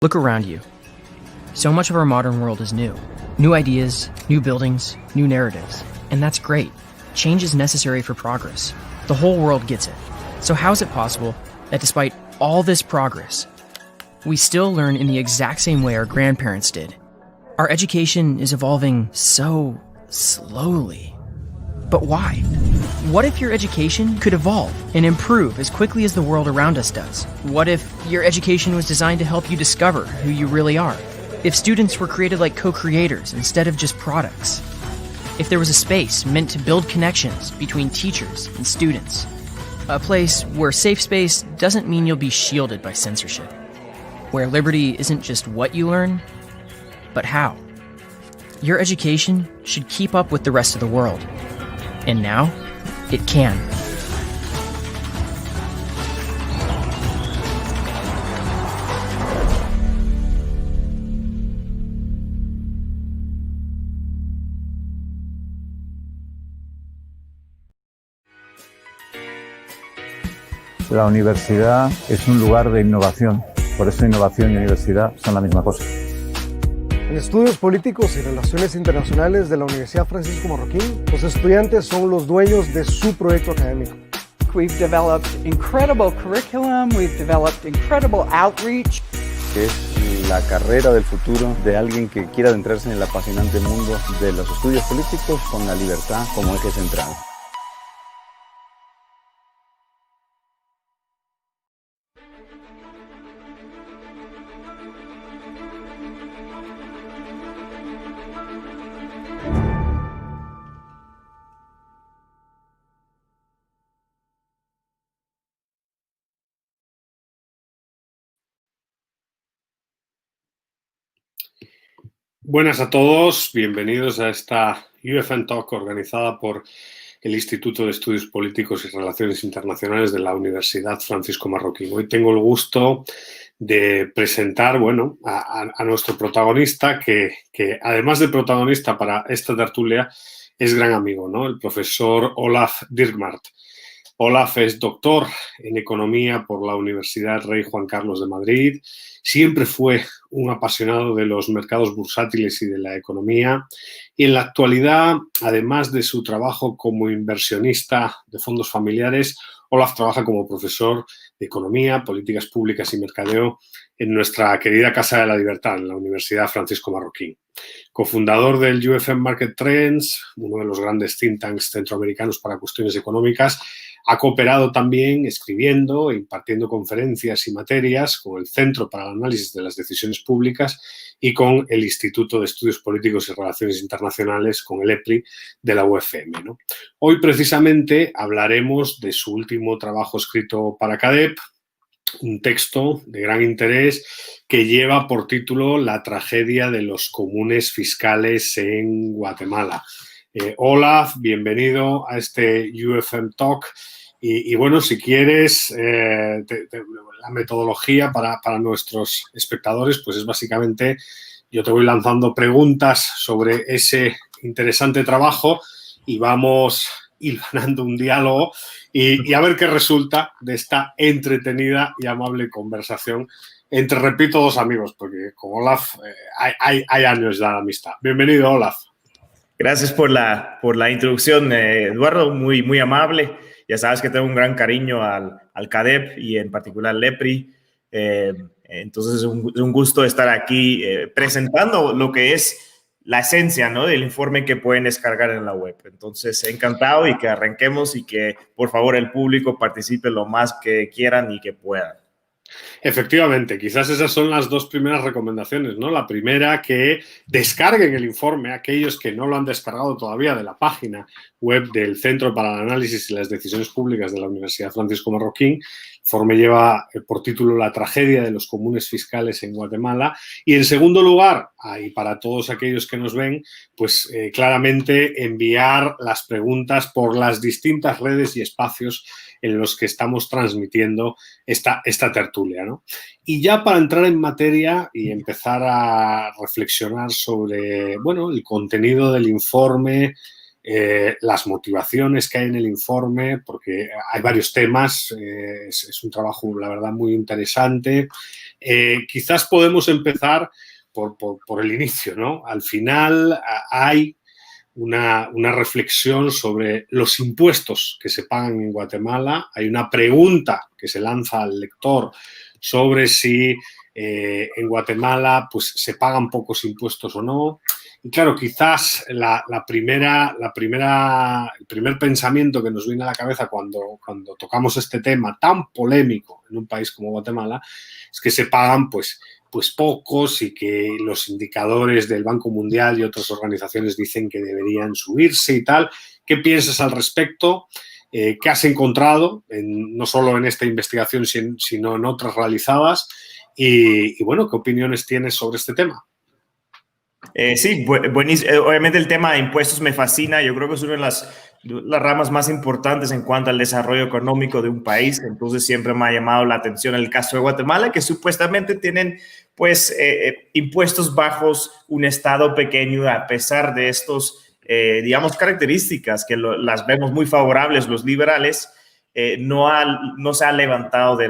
Look around you. So much of our modern world is new. New ideas, new buildings, new narratives. And that's great. Change is necessary for progress. The whole world gets it. So how is it possible that despite all this progress, we still learn in the exact same way our grandparents did? Our education is evolving so slowly. But why? What if your education could evolve and improve as quickly as the world around us does? What if your education was designed to help you discover who you really are? If students were created like co-creators instead of just products? If there was a space meant to build connections between teachers and students? A place where safe space doesn't mean you'll be shielded by censorship. Where liberty isn't just what you learn, but how. Your education should keep up with the rest of the world. And now, it can. La universidad es un lugar de innovación, por eso innovación y universidad son la misma cosa. En Estudios Políticos y Relaciones Internacionales de la Universidad Francisco Marroquín, los estudiantes son los dueños de su proyecto académico. We've developed incredible curriculum, we've developed incredible outreach. Es la carrera del futuro de alguien que quiera adentrarse en el apasionante mundo de los estudios políticos con la libertad como eje central. Buenas a todos, bienvenidos a esta UFN Talk organizada por el Instituto de Estudios Políticos y Relaciones Internacionales de la Universidad Francisco Marroquín. Hoy tengo el gusto de presentar a nuestro protagonista, que además de protagonista para esta tertulia, es gran amigo, ¿no? El profesor Olaf Dirkmaat. Olaf es doctor en Economía por la Universidad Rey Juan Carlos de Madrid. Siempre fue un apasionado de los mercados bursátiles y de la economía. Y en la actualidad, además de su trabajo como inversionista de fondos familiares, Olaf trabaja como profesor de Economía, Políticas Públicas y Mercadeo en nuestra querida Casa de la Libertad, en la Universidad Francisco Marroquín. Cofundador del UFM Market Trends, uno de los grandes think tanks centroamericanos para cuestiones económicas, ha cooperado también escribiendo e impartiendo conferencias y materias con el Centro para el Análisis de las Decisiones Públicas y con el Instituto de Estudios Políticos y Relaciones Internacionales, con el EPRI de la UFM, ¿no? Hoy precisamente hablaremos de su último trabajo escrito para CADEP, un texto de gran interés que lleva por título La tragedia de los comunes fiscales en Guatemala. Olaf, bienvenido a este UFM Talk. Y bueno, si quieres, la metodología para nuestros espectadores, pues es básicamente, yo te voy lanzando preguntas sobre ese interesante trabajo y vamos hilvanando un diálogo y a ver qué resulta de esta entretenida y amable conversación entre, repito, dos amigos, porque con Olaf hay años ya de amistad. Bienvenido, Olaf. Gracias por la introducción, Eduardo, muy amable. Ya sabes que tengo un gran cariño al CADEP y en particular al EPRI. Entonces es un gusto estar aquí presentando lo que es la esencia, ¿no?, del informe que pueden descargar en la web. Entonces, encantado y que arranquemos y que, por favor, el público participe lo más que quieran y que puedan. Efectivamente, quizás esas son las dos primeras recomendaciones, ¿no? La primera, que descarguen el informe, aquellos que no lo han descargado todavía, de la página web del Centro para el Análisis y las Decisiones Públicas de la Universidad Francisco Marroquín. El informe lleva por título La tragedia de los comunes fiscales en Guatemala. Y en segundo lugar, y para todos aquellos que nos ven, pues claramente enviar las preguntas por las distintas redes y espacios en los que estamos transmitiendo esta tertulia, ¿no? Y ya para entrar en materia y empezar a reflexionar sobre, bueno, el contenido del informe, las motivaciones que hay en el informe, porque hay varios temas, es un trabajo, la verdad, muy interesante. Quizás podemos empezar por el inicio, ¿no? Al final hay una reflexión sobre los impuestos que se pagan en Guatemala. Hay una pregunta que se lanza al lector sobre si en Guatemala pues, se pagan pocos impuestos o no. Y claro, quizás el primer pensamiento que nos viene a la cabeza cuando tocamos este tema tan polémico en un país como Guatemala es que se pagan pues pocos y que los indicadores del Banco Mundial y otras organizaciones dicen que deberían subirse y tal. ¿Qué piensas al respecto? ¿Qué has encontrado, no solo en esta investigación, sino en otras realizadas? Y bueno, ¿qué opiniones tienes sobre este tema? Sí, buenísimo. Obviamente el tema de impuestos me fascina. Yo creo que es una de las ramas más importantes en cuanto al desarrollo económico de un país. Entonces siempre me ha llamado la atención el caso de Guatemala, que supuestamente tienen pues impuestos bajos, un estado pequeño, a pesar de estos, digamos, características que las vemos muy favorables los liberales. No se ha levantado de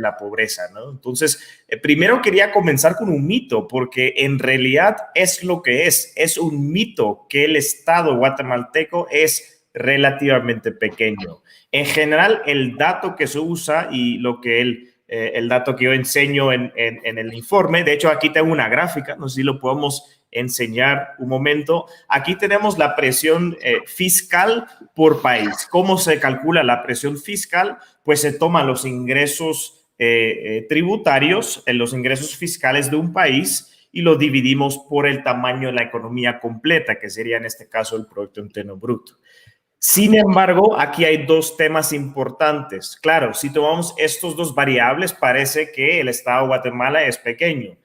la pobreza, ¿no? Entonces, primero quería comenzar con un mito, porque en realidad es lo que es un mito que el Estado guatemalteco es relativamente pequeño. En general, el dato que se usa y el dato que yo enseño en el informe, de hecho aquí tengo una gráfica, no sé si lo podemos enseñar un momento. Aquí tenemos la presión fiscal por país. ¿Cómo se calcula la presión fiscal? Pues se toman los ingresos tributarios, los ingresos fiscales de un país, y lo dividimos por el tamaño de la economía completa, que sería en este caso el Producto Interno Bruto. Sin embargo, aquí hay dos temas importantes. Claro, si tomamos estos dos variables, parece que el Estado de Guatemala es pequeño.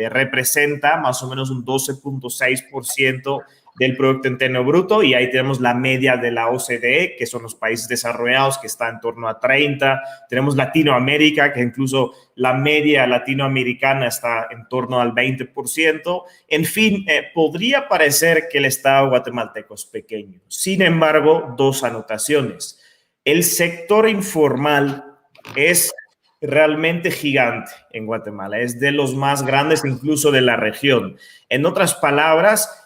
Representa más o menos un 12.6% del Producto Interno Bruto, y ahí tenemos la media de la OCDE, que son los países desarrollados, que está en torno a 30. Tenemos Latinoamérica, que incluso la media latinoamericana está en torno al 20%. En fin, podría parecer que el Estado guatemalteco es pequeño. Sin embargo, dos anotaciones. El sector informal es realmente gigante en Guatemala, es de los más grandes incluso de la región. En otras palabras,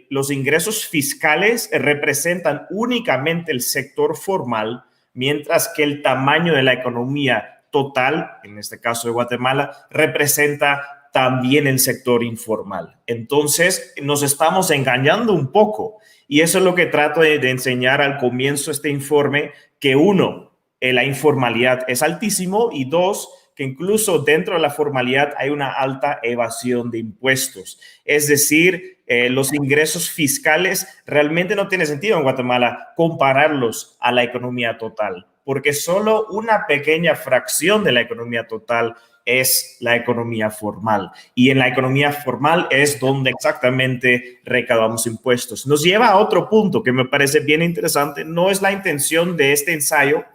los ingresos fiscales representan únicamente el sector formal, mientras que el tamaño de la economía total, en este caso de Guatemala, representa también el sector informal. Entonces, nos estamos engañando un poco, y eso es lo que trato de enseñar al comienzo de este informe, que uno, la informalidad es altísimo, y dos, que incluso dentro de la formalidad hay una alta evasión de impuestos. Es decir, los ingresos fiscales realmente no tiene sentido en Guatemala compararlos a la economía total, porque solo una pequeña fracción de la economía total es la economía formal. Y en la economía formal es donde exactamente recaudamos impuestos. Nos lleva a otro punto que me parece bien interesante. No es la intención de este ensayo,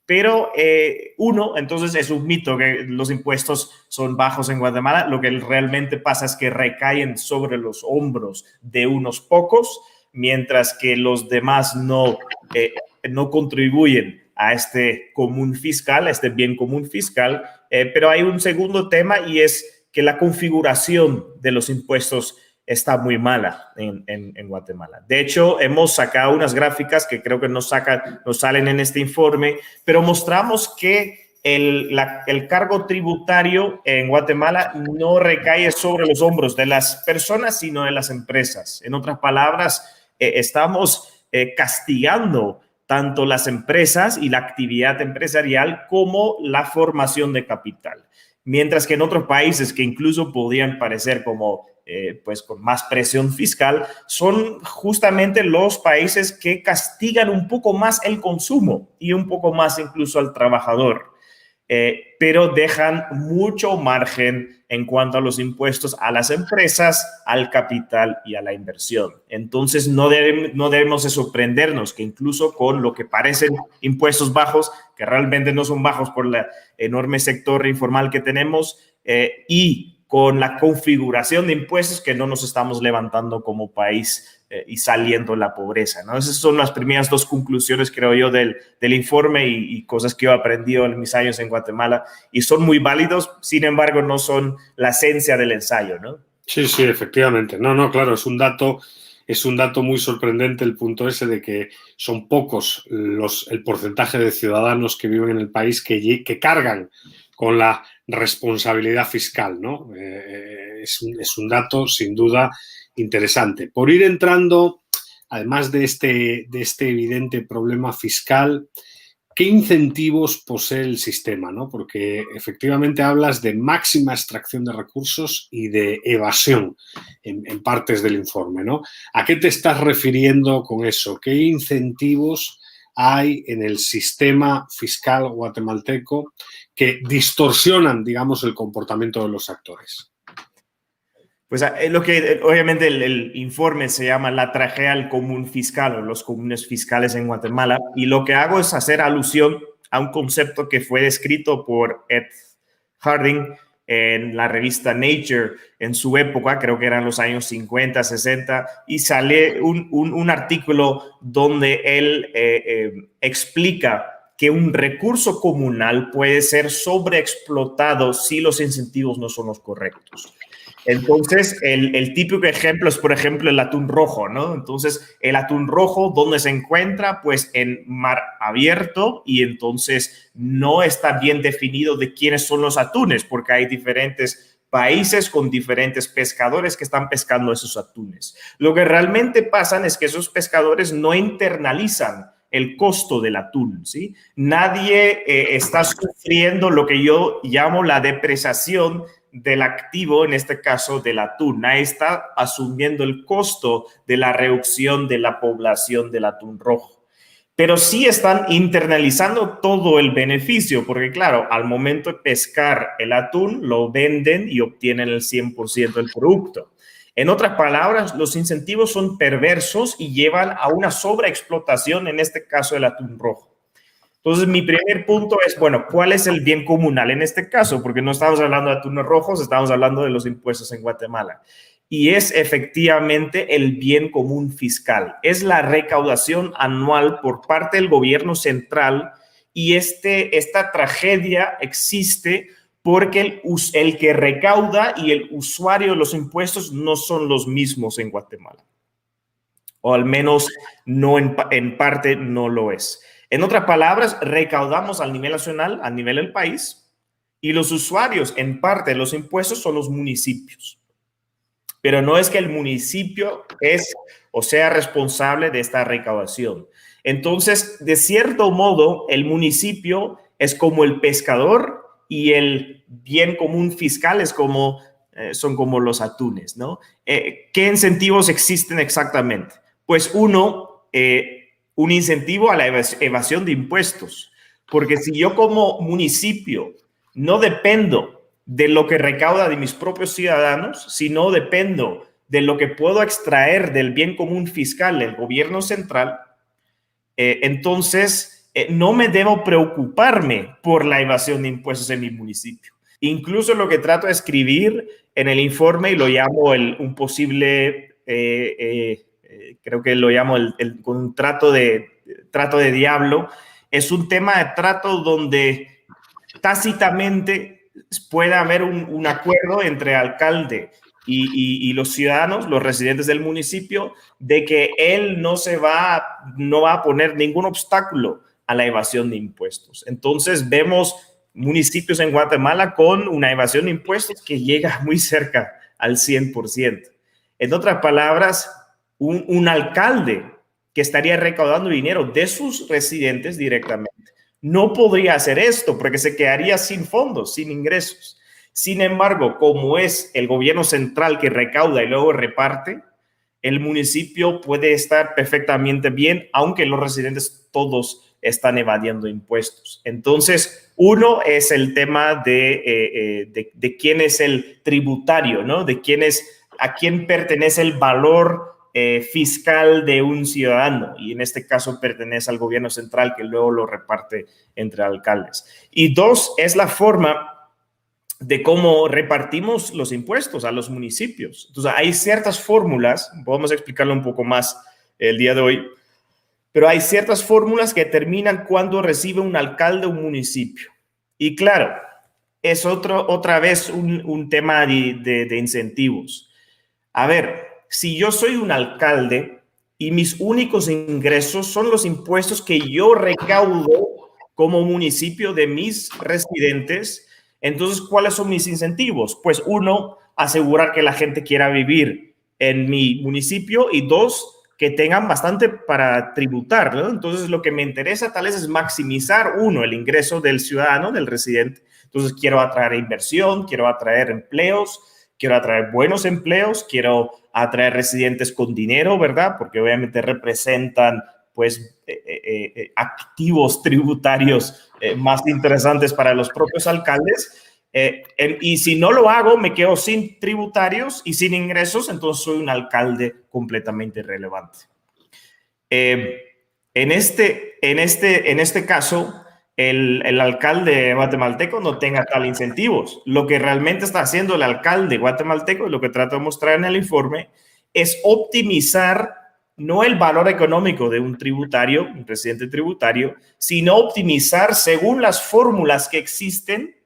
pero entonces es un mito que los impuestos son bajos en Guatemala. Lo que realmente pasa es que recaen sobre los hombros de unos pocos, mientras que los demás no contribuyen a este común fiscal, a este bien común fiscal. Pero hay un segundo tema, y es que la configuración de los impuestos está muy mala en Guatemala. De hecho, hemos sacado unas gráficas que creo que nos salen en este informe, pero mostramos que el cargo tributario en Guatemala no recae sobre los hombros de las personas, sino de las empresas. En otras palabras, estamos castigando tanto las empresas y la actividad empresarial como la formación de capital. Mientras que en otros países que incluso podrían parecer como pues con más presión fiscal, son justamente los países que castigan un poco más el consumo y un poco más incluso al trabajador, pero dejan mucho margen en cuanto a los impuestos a las empresas, al capital y a la inversión. Entonces no debemos de sorprendernos que incluso con lo que parecen impuestos bajos, que realmente no son bajos por el enorme sector informal que tenemos, y con la configuración de impuestos que no nos estamos levantando como país y saliendo de la pobreza, ¿no? Esas son las primeras dos conclusiones, creo yo, del informe y cosas que yo he aprendido en mis años en Guatemala y son muy válidos, sin embargo, no son la esencia del ensayo, ¿no? Sí, sí, efectivamente. No, claro, es un dato muy sorprendente el punto ese de que son pocos el porcentaje de ciudadanos que viven en el país que cargan con la responsabilidad fiscal, ¿no? Es un dato, sin duda, interesante. Por ir entrando, además de este evidente problema fiscal, ¿qué incentivos posee el sistema, ¿no? Porque efectivamente hablas de máxima extracción de recursos y de evasión en partes del informe, ¿no? ¿A qué te estás refiriendo con eso? ¿Qué incentivos hay en el sistema fiscal guatemalteco que distorsionan, digamos, el comportamiento de los actores? Pues lo que obviamente el informe se llama La tragedia del común fiscal o los comunes fiscales en Guatemala, y lo que hago es hacer alusión a un concepto que fue descrito por Ed Harding en la revista Nature en su época, creo que eran los años 50, 60, y sale un artículo donde él explica que un recurso comunal puede ser sobreexplotado si los incentivos no son los correctos. Entonces, el típico ejemplo es, por ejemplo, el atún rojo, ¿no? Entonces, el atún rojo, ¿dónde se encuentra? Pues en mar abierto, y entonces no está bien definido de quiénes son los atunes, porque hay diferentes países con diferentes pescadores que están pescando esos atunes. Lo que realmente pasa es que esos pescadores no internalizan el costo del atún, ¿sí? Nadie está sufriendo lo que yo llamo la depreciación del activo, en este caso del atún. Nadie está asumiendo el costo de la reducción de la población del atún rojo. Pero sí están internalizando todo el beneficio, porque claro, al momento de pescar el atún, lo venden y obtienen el 100% del producto. En otras palabras, los incentivos son perversos y llevan a una sobreexplotación, en este caso del atún rojo. Entonces, mi primer punto es, bueno, ¿cuál es el bien comunal en este caso? Porque no estamos hablando de atunes rojos, estamos hablando de los impuestos en Guatemala. Y es efectivamente el bien común fiscal. Es la recaudación anual por parte del gobierno central, y esta tragedia existe porque el que recauda y el usuario de los impuestos no son los mismos en Guatemala. O al menos no en parte no lo es. En otras palabras, recaudamos al nivel nacional, a nivel del país, y los usuarios en parte de los impuestos son los municipios. Pero no es que el municipio es o sea responsable de esta recaudación. Entonces, de cierto modo, el municipio es como el pescador y el bien común fiscal es como, son como los atunes, ¿no? ¿Qué incentivos existen exactamente? Pues un incentivo a la evasión de impuestos, porque si yo como municipio no dependo de lo que recauda de mis propios ciudadanos, sino dependo de lo que puedo extraer del bien común fiscal del gobierno central, entonces no me debo preocuparme por la evasión de impuestos en mi municipio. Incluso lo que trato de escribir en el informe, y lo llamo un posible... creo que lo llamo el contrato de diablo, es un tema de trato donde tácitamente puede haber un acuerdo entre alcalde y los ciudadanos, los residentes del municipio, de que él no va a poner ningún obstáculo a la evasión de impuestos. Entonces vemos municipios en Guatemala con una evasión de impuestos que llega muy cerca al 100%. En otras palabras, un alcalde que estaría recaudando dinero de sus residentes directamente no podría hacer esto porque se quedaría sin fondos, sin ingresos. Sin embargo, como es el gobierno central que recauda y luego reparte, el municipio puede estar perfectamente bien, aunque los residentes todos están evadiendo impuestos. Entonces, uno es el tema de quién es el tributario, ¿no? A quién pertenece el valor fiscal de un ciudadano, y en este caso pertenece al gobierno central que luego lo reparte entre alcaldes. Y dos, es la forma de cómo repartimos los impuestos a los municipios. Entonces, hay ciertas fórmulas, podemos explicarlo un poco más el día de hoy, pero hay ciertas fórmulas que determinan cuándo recibe un alcalde un municipio. Y claro, es otra vez un tema de incentivos. A ver, si yo soy un alcalde y mis únicos ingresos son los impuestos que yo recaudo como municipio de mis residentes, entonces, ¿cuáles son mis incentivos? Pues uno, asegurar que la gente quiera vivir en mi municipio, y dos, que tengan bastante para tributar, ¿no? Entonces, lo que me interesa tal vez es maximizar, uno, el ingreso del ciudadano, del residente. Entonces, quiero atraer inversión, quiero atraer empleos, quiero atraer buenos empleos, quiero atraer residentes con dinero, ¿verdad? Porque obviamente representan, pues, activos tributarios más interesantes para los propios alcaldes. Y si no lo hago, me quedo sin tributarios y sin ingresos, entonces soy un alcalde completamente irrelevante. En este caso, el alcalde guatemalteco no tenga tal incentivos. Lo que realmente está haciendo el alcalde guatemalteco, y lo que trato de mostrar en el informe, es optimizar no el valor económico de un tributario, un residente tributario, sino optimizar, según las fórmulas que existen,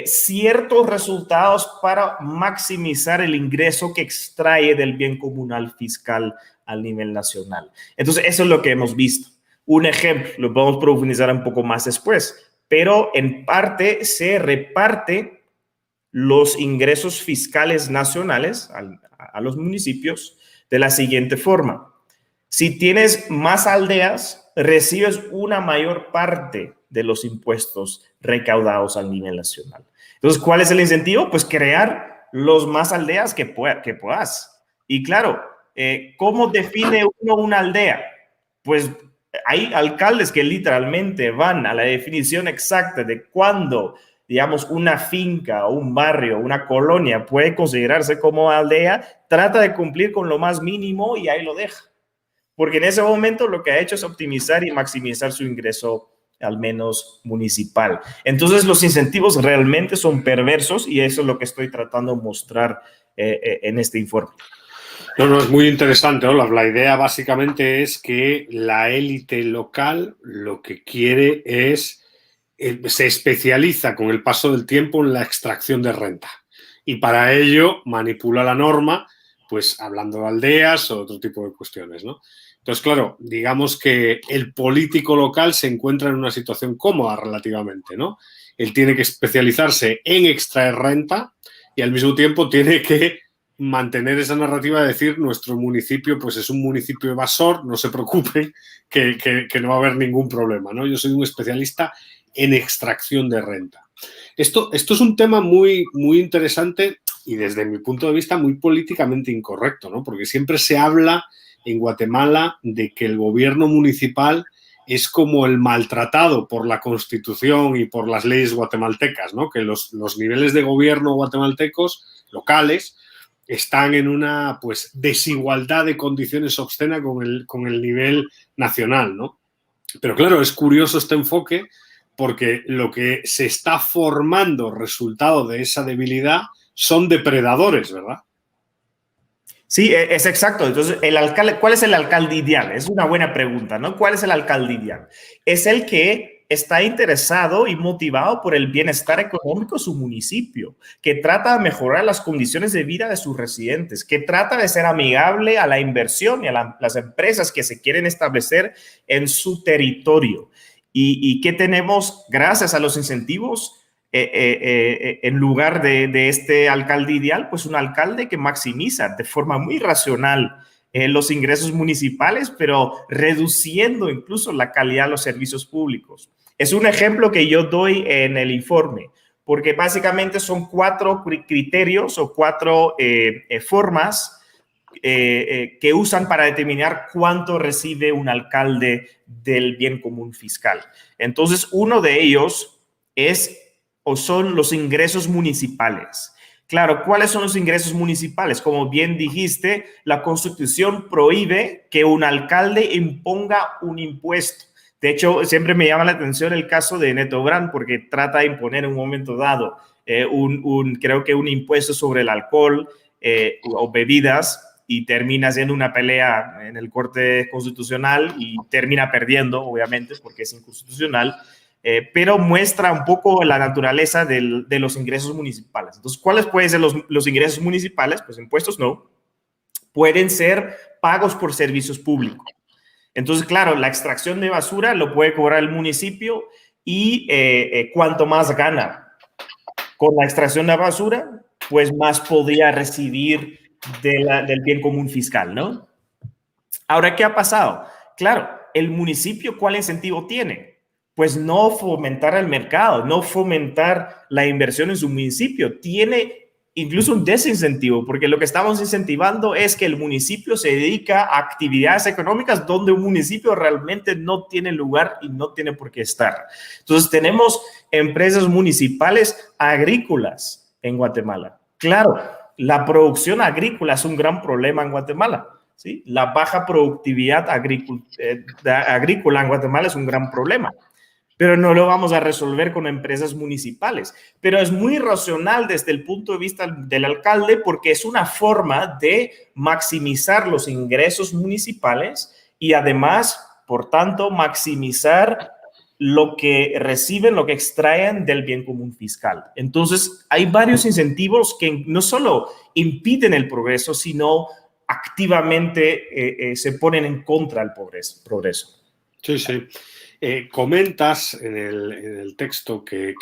ciertos resultados para maximizar el ingreso que extrae del bien comunal fiscal al nivel nacional. Entonces, eso es lo que hemos visto. Un ejemplo, lo podemos profundizar un poco más después, pero en parte se reparte los ingresos fiscales nacionales a los municipios de la siguiente forma. Si tienes más aldeas, recibes una mayor parte de los impuestos recaudados a nivel nacional. Entonces, ¿cuál es el incentivo? Pues crear los más aldeas que puedas. Y claro, ¿cómo define uno una aldea? Pues hay alcaldes que literalmente van a la definición exacta de cuándo, digamos, una finca o un barrio, una colonia puede considerarse como aldea, trata de cumplir con lo más mínimo y ahí lo deja. Porque en ese momento lo que ha hecho es optimizar y maximizar su ingreso, al menos municipal. Entonces, los incentivos realmente son perversos, y eso es lo que estoy tratando de mostrar en este informe. No, es muy interesante, Olaf. La idea básicamente es que la élite local lo que quiere es, se especializa con el paso del tiempo en la extracción de renta. Y para ello manipula la norma, pues hablando de aldeas o otro tipo de cuestiones, ¿no? Entonces, claro, digamos que el político local se encuentra en una situación cómoda relativamente, ¿no? Él tiene que especializarse en extraer renta y al mismo tiempo tiene que mantener esa narrativa de decir nuestro municipio pues es un municipio evasor, no se preocupen que no va a haber ningún problema, ¿no? Yo soy un especialista en extracción de renta. Esto es un tema muy, muy interesante y desde mi punto de vista muy políticamente incorrecto, ¿no? Porque siempre se habla en Guatemala de que el gobierno municipal es como el maltratado por la Constitución y por las leyes guatemaltecas, ¿no? Que los niveles de gobierno guatemaltecos locales están en una pues desigualdad de condiciones obscena con el nivel nacional, ¿no? Pero claro, es curioso este enfoque porque lo que se está formando resultado de esa debilidad son depredadores, ¿verdad? Sí, es exacto. Entonces, el alcalde, ¿cuál es el alcalde ideal? Es una buena pregunta, ¿no? ¿Cuál es el alcalde ideal? Es el que está interesado y motivado por el bienestar económico de su municipio, que trata de mejorar las condiciones de vida de sus residentes, que trata de ser amigable a la inversión y a las empresas que se quieren establecer en su territorio. ¿Y qué tenemos gracias a los incentivos? En lugar de este alcalde ideal, pues un alcalde que maximiza de forma muy racional los ingresos municipales, pero reduciendo incluso la calidad de los servicios públicos. Es un ejemplo que yo doy en el informe, porque básicamente son 4 criterios o 4 formas que usan para determinar cuánto recibe un alcalde del bien común fiscal. Entonces, uno de ellos son los ingresos municipales. Claro, ¿cuáles son los ingresos municipales? Como bien dijiste, la Constitución prohíbe que un alcalde imponga un impuesto. De hecho, siempre me llama la atención el caso de Neto Brand porque trata de imponer en un momento dado creo que un impuesto sobre el alcohol o bebidas, y termina siendo una pelea en el Corte Constitucional y termina perdiendo, obviamente, porque es inconstitucional, pero muestra un poco la naturaleza de los ingresos municipales. Entonces, ¿cuáles pueden ser los ingresos municipales? Pues impuestos no. Pueden ser pagos por servicios públicos. Entonces, claro, la extracción de basura lo puede cobrar el municipio y cuanto más gana con la extracción de basura, pues más podría recibir del bien común fiscal, ¿no? Ahora, ¿qué ha pasado? Claro, el municipio, ¿cuál incentivo tiene? Pues no fomentar el mercado, no fomentar la inversión en su municipio. Tiene incluso un desincentivo, porque lo que estamos incentivando es que el municipio se dedica a actividades económicas donde un municipio realmente no tiene lugar y no tiene por qué estar. Entonces, tenemos empresas municipales agrícolas en Guatemala. Claro, la producción agrícola es un gran problema en Guatemala, ¿sí? La baja productividad agrícola en Guatemala es un gran problema, pero no lo vamos a resolver con empresas municipales. Pero es muy racional desde el punto de vista del alcalde, porque es una forma de maximizar los ingresos municipales y además, por tanto, maximizar lo que reciben, lo que extraen del bien común fiscal. Entonces, hay varios incentivos que no solo impiden el progreso, sino activamente se ponen en contra del progreso. Sí, sí. Comentas en el texto que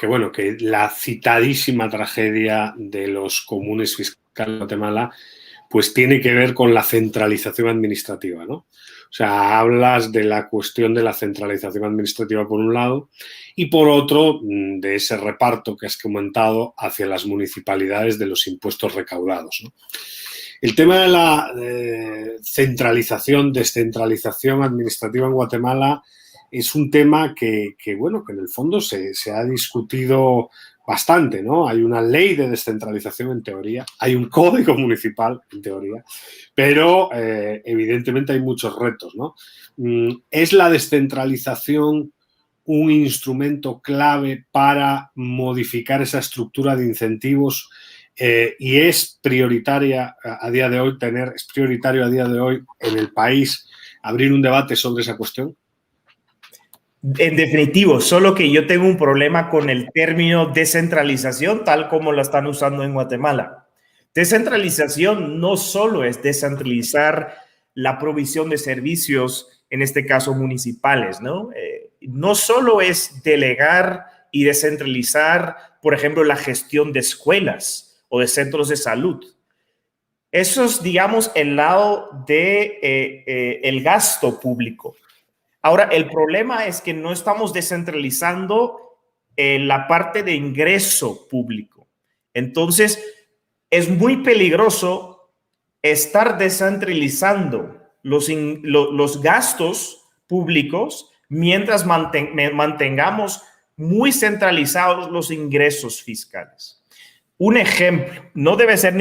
la citadísima tragedia de los comunes fiscales de Guatemala pues tiene que ver con la centralización administrativa, ¿no? O sea, hablas de la cuestión de la centralización administrativa por un lado y por otro de ese reparto que has comentado hacia las municipalidades de los impuestos recaudados, ¿no? El tema de la descentralización administrativa en Guatemala es un tema que en el fondo se ha discutido bastante, ¿no? Hay una ley de descentralización en teoría, hay un código municipal en teoría, pero evidentemente hay muchos retos, ¿no? ¿Es la descentralización un instrumento clave para modificar esa estructura de incentivos y es prioritario a día de hoy en el país abrir un debate sobre esa cuestión? En definitivo, solo que yo tengo un problema con el término descentralización, tal como lo están usando en Guatemala. Descentralización no solo es descentralizar la provisión de servicios, en este caso municipales, ¿no? No solo es delegar y descentralizar, por ejemplo, la gestión de escuelas o de centros de salud. Eso es, digamos, el lado de el gasto público. Ahora, el problema es que no estamos descentralizando la parte de ingreso público. Entonces, es muy peligroso estar descentralizando los gastos públicos mientras mantengamos muy centralizados los ingresos fiscales. Un ejemplo, no debe ser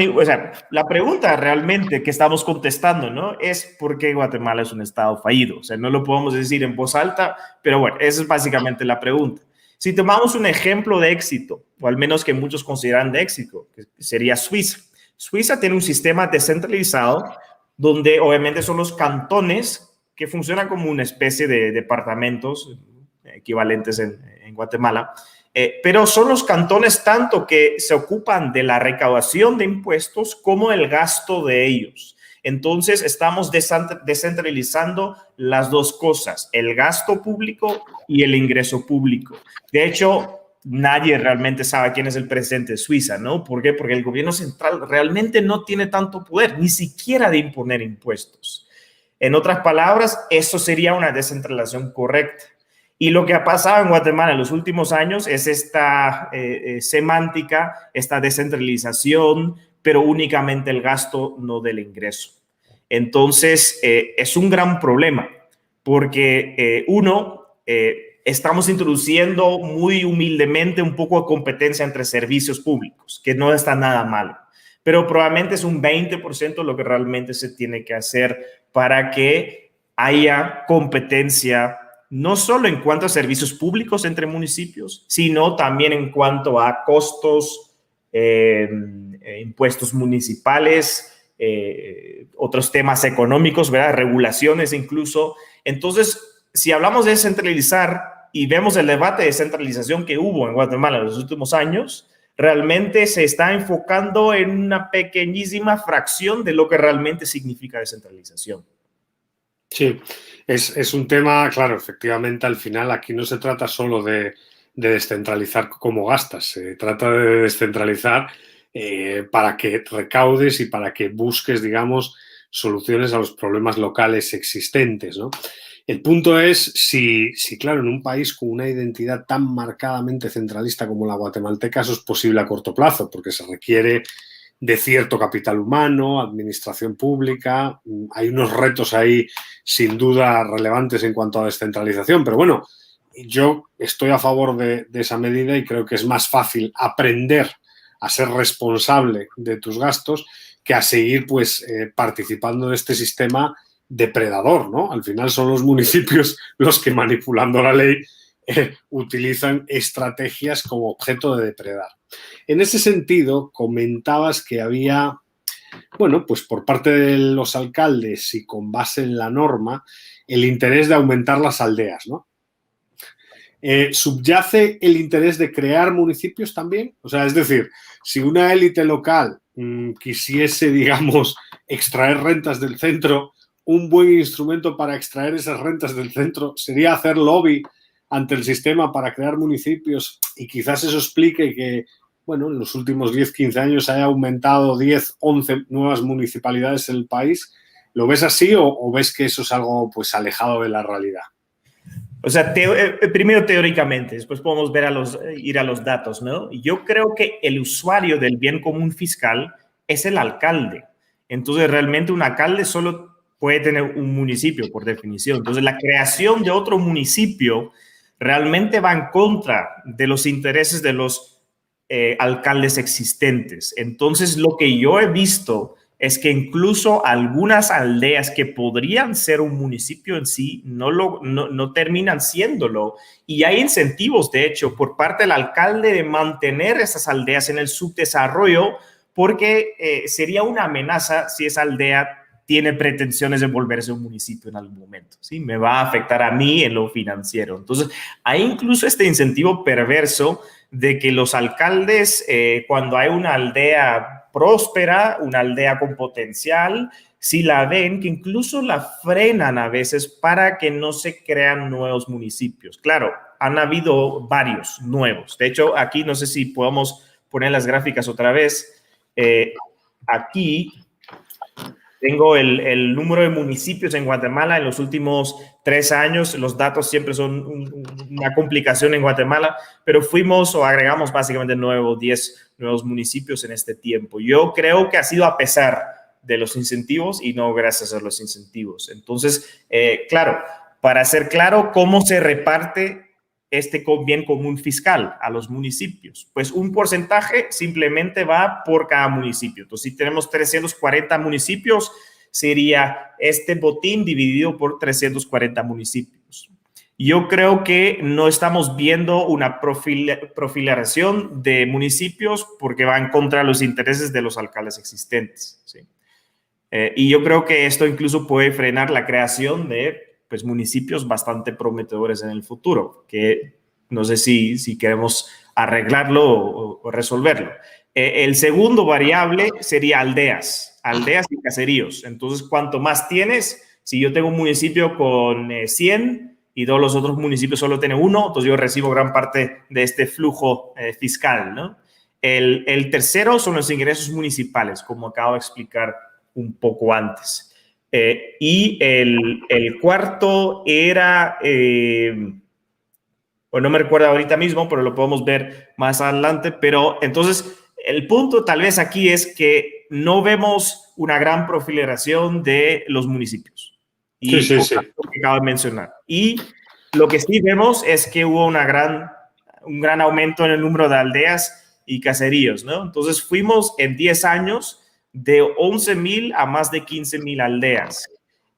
la pregunta realmente que estamos contestando, ¿no? Es por qué Guatemala es un estado fallido. O sea, no lo podemos decir en voz alta, pero bueno, esa es básicamente la pregunta. Si tomamos un ejemplo de éxito, o al menos que muchos consideran de éxito, que sería Suiza. Suiza tiene un sistema descentralizado donde obviamente son los cantones que funcionan como una especie de departamentos equivalentes en Guatemala. Pero son los cantones tanto que se ocupan de la recaudación de impuestos como el gasto de ellos. Entonces, estamos descentralizando las dos cosas, el gasto público y el ingreso público. De hecho, nadie realmente sabe quién es el presidente de Suiza, ¿no? ¿Por qué? Porque el gobierno central realmente no tiene tanto poder, ni siquiera de imponer impuestos. En otras palabras, eso sería una descentralización correcta. Y lo que ha pasado en Guatemala en los últimos años es esta semántica, esta descentralización, pero únicamente el gasto, no del ingreso. Entonces, es un gran problema porque, estamos introduciendo muy humildemente un poco de competencia entre servicios públicos, que no está nada malo, pero probablemente es un 20% lo que realmente se tiene que hacer para que haya competencia no solo en cuanto a servicios públicos entre municipios, sino también en cuanto a costos impuestos municipales, otros temas económicos, ¿verdad? Regulaciones incluso. Entonces, si hablamos de descentralizar y vemos el debate de descentralización que hubo en Guatemala en los últimos años, realmente se está enfocando en una pequeñísima fracción de lo que realmente significa descentralización. Sí, es un tema, claro, efectivamente, al final aquí no se trata solo de descentralizar cómo gastas, se trata de descentralizar para que recaudes y para que busques, digamos, soluciones a los problemas locales existentes, ¿no? El punto es si, claro, en un país con una identidad tan marcadamente centralista como la guatemalteca, eso es posible a corto plazo, porque se requiere de cierto capital humano, administración pública. Hay unos retos ahí sin duda relevantes en cuanto a descentralización, pero bueno, yo estoy a favor de esa medida y creo que es más fácil aprender a ser responsable de tus gastos que a seguir pues participando de este sistema depredador, ¿no? Al final son los municipios los que, manipulando la ley, utilizan estrategias como objeto de depredar. En ese sentido, comentabas que había, bueno, pues por parte de los alcaldes y con base en la norma, el interés de aumentar las aldeas, ¿no? ¿Subyace el interés de crear municipios también? O sea, es decir, si una élite local quisiese, digamos, extraer rentas del centro, un buen instrumento para extraer esas rentas del centro sería hacer lobby ante el sistema para crear municipios, y quizás eso explique que, bueno, en los últimos 10, 15 años haya aumentado 10, 11 nuevas municipalidades en el país. ¿Lo ves así o ves que eso es algo pues alejado de la realidad? O sea, primero teóricamente, después podemos ir a los datos, ¿no? Yo creo que el usuario del bien común fiscal es el alcalde. Entonces, realmente un alcalde solo puede tener un municipio, por definición. Entonces, la creación de otro municipio realmente va en contra de los intereses de los alcaldes existentes. Entonces, lo que yo he visto es que incluso algunas aldeas que podrían ser un municipio en sí no terminan siéndolo. Y hay incentivos, de hecho, por parte del alcalde de mantener esas aldeas en el subdesarrollo, porque sería una amenaza si esa aldea tiene pretensiones de volverse un municipio en algún momento, ¿sí? Me va a afectar a mí en lo financiero. Entonces, hay incluso este incentivo perverso de que los alcaldes, cuando hay una aldea próspera, una aldea con potencial, si la ven, que incluso la frenan a veces para que no se crean nuevos municipios. Claro, han habido varios nuevos. De hecho, aquí no sé si podemos poner las gráficas otra vez. Aquí tengo el número de municipios en Guatemala en los últimos 3 años. Los datos siempre son una complicación en Guatemala, pero fuimos o agregamos básicamente 9 o 10 nuevos municipios en este tiempo. Yo creo que ha sido a pesar de los incentivos y no gracias a los incentivos. Entonces, claro, para ser claro, ¿cómo se reparte este bien común fiscal a los municipios? Pues un porcentaje simplemente va por cada municipio. Entonces, si tenemos 340 municipios, sería este botín dividido por 340 municipios. Yo creo que no estamos viendo una profilización de municipios porque van contra los intereses de los alcaldes existentes, ¿sí? Y yo creo que esto incluso puede frenar la creación de pues, municipios bastante prometedores en el futuro, que no sé si queremos arreglarlo o resolverlo. El segundo variable sería aldeas y caseríos. Entonces, cuanto más tienes, si yo tengo un municipio con 100 y todos los otros municipios solo tienen 1, entonces yo recibo gran parte de este flujo fiscal, ¿no? El tercero son los ingresos municipales, como acabo de explicar un poco antes. Y el cuarto era, no me recuerdo ahorita mismo, pero lo podemos ver más adelante. Pero entonces, el punto tal vez aquí es que no vemos una gran proliferación de los municipios. Y sí. Lo que acabo de mencionar. Y lo que sí vemos es que hubo un gran aumento en el número de aldeas y caseríos, ¿no? Entonces, fuimos en 10 años de 11,000 a más de 15,000 aldeas.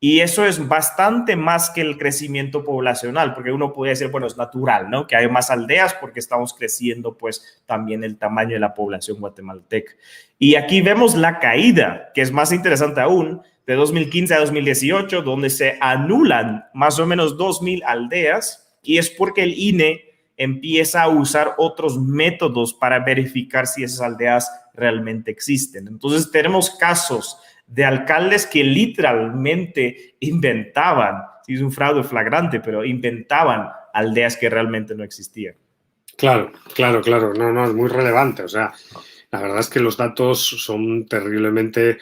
Y eso es bastante más que el crecimiento poblacional, porque uno podría decir, bueno, es natural, ¿no? Que hay más aldeas porque estamos creciendo, pues, también el tamaño de la población guatemalteca. Y aquí vemos la caída, que es más interesante aún, de 2015 a 2018, donde se anulan más o menos 2.000 aldeas, y es porque el INE empieza a usar otros métodos para verificar si esas aldeas realmente existen. Entonces, tenemos casos de alcaldes que literalmente inventaban, sí, es un fraude flagrante, pero inventaban aldeas que realmente no existían. Claro, claro, claro. No, es muy relevante. O sea, la verdad es que los datos son terriblemente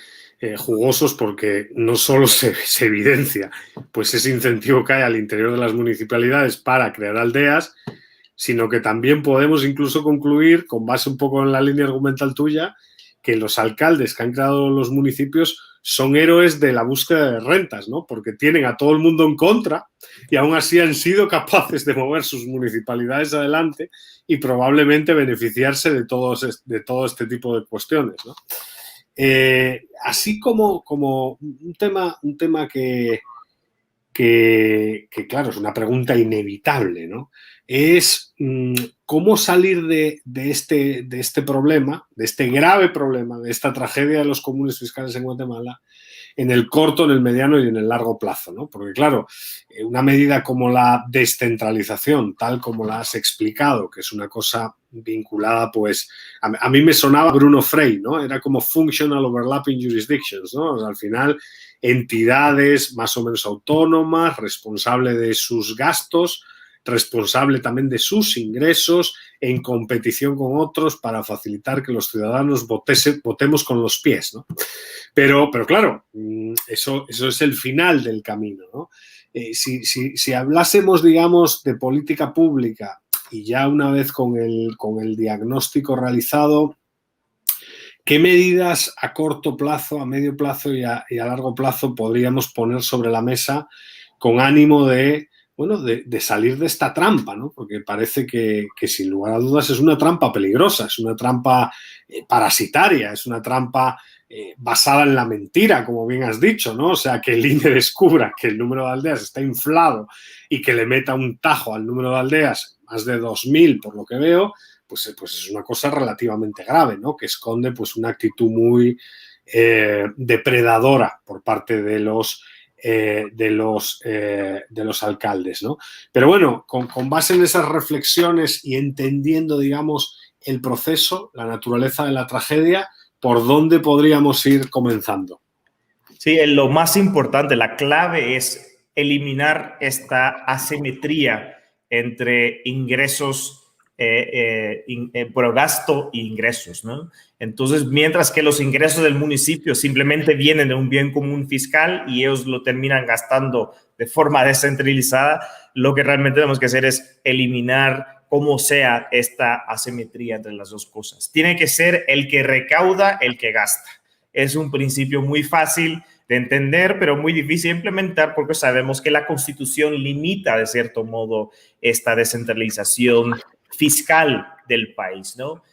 jugosos porque no solo se evidencia pues ese incentivo que hay al interior de las municipalidades para crear aldeas, sino que también podemos incluso concluir, con base un poco en la línea argumental tuya, que los alcaldes que han creado los municipios son héroes de la búsqueda de rentas, ¿no? Porque tienen a todo el mundo en contra y aún así han sido capaces de mover sus municipalidades adelante y probablemente beneficiarse de todo este tipo de cuestiones, ¿no? Así como un tema que claro, es una pregunta inevitable, ¿no? Es cómo salir de este problema, de este grave problema, de esta tragedia de los comunes fiscales en Guatemala, en el corto, en el mediano y en el largo plazo, ¿no? Porque, claro, una medida como la descentralización, tal como la has explicado, que es una cosa vinculada, pues, a mí me sonaba Bruno Frey, ¿no? Era como functional overlapping jurisdictions, ¿no? O sea, al final, entidades más o menos autónomas, responsable de sus gastos, responsable también de sus ingresos, en competición con otros para facilitar que los ciudadanos votemos con los pies, ¿no? Pero claro, eso es el final del camino, ¿no? Si hablásemos, digamos, de política pública y ya una vez con el diagnóstico realizado, ¿qué medidas a corto plazo, a medio plazo y a largo plazo podríamos poner sobre la mesa con ánimo de salir de esta trampa, ¿no? Porque parece que sin lugar a dudas es una trampa peligrosa, es una trampa parasitaria, es una trampa basada en la mentira, como bien has dicho, ¿no? O sea, que el INE descubra que el número de aldeas está inflado y que le meta un tajo al número de aldeas, más de 2.000 por lo que veo, pues es una cosa relativamente grave, ¿no? Que esconde pues una actitud muy depredadora por parte de los alcaldes, ¿no? Pero bueno, con base en esas reflexiones y entendiendo, digamos, el proceso, la naturaleza de la tragedia, ¿por dónde podríamos ir comenzando? Sí, lo más importante, la clave es eliminar esta asimetría entre ingresos, por gasto e ingresos, ¿no? Entonces, mientras que los ingresos del municipio simplemente vienen de un bien común fiscal y ellos lo terminan gastando de forma descentralizada, lo que realmente tenemos que hacer es eliminar como sea esta asimetría entre las dos cosas. Tiene que ser el que recauda, el que gasta. Es un principio muy fácil de entender, pero muy difícil de implementar porque sabemos que la Constitución limita, de cierto modo, esta descentralización fiscal del país, ¿no?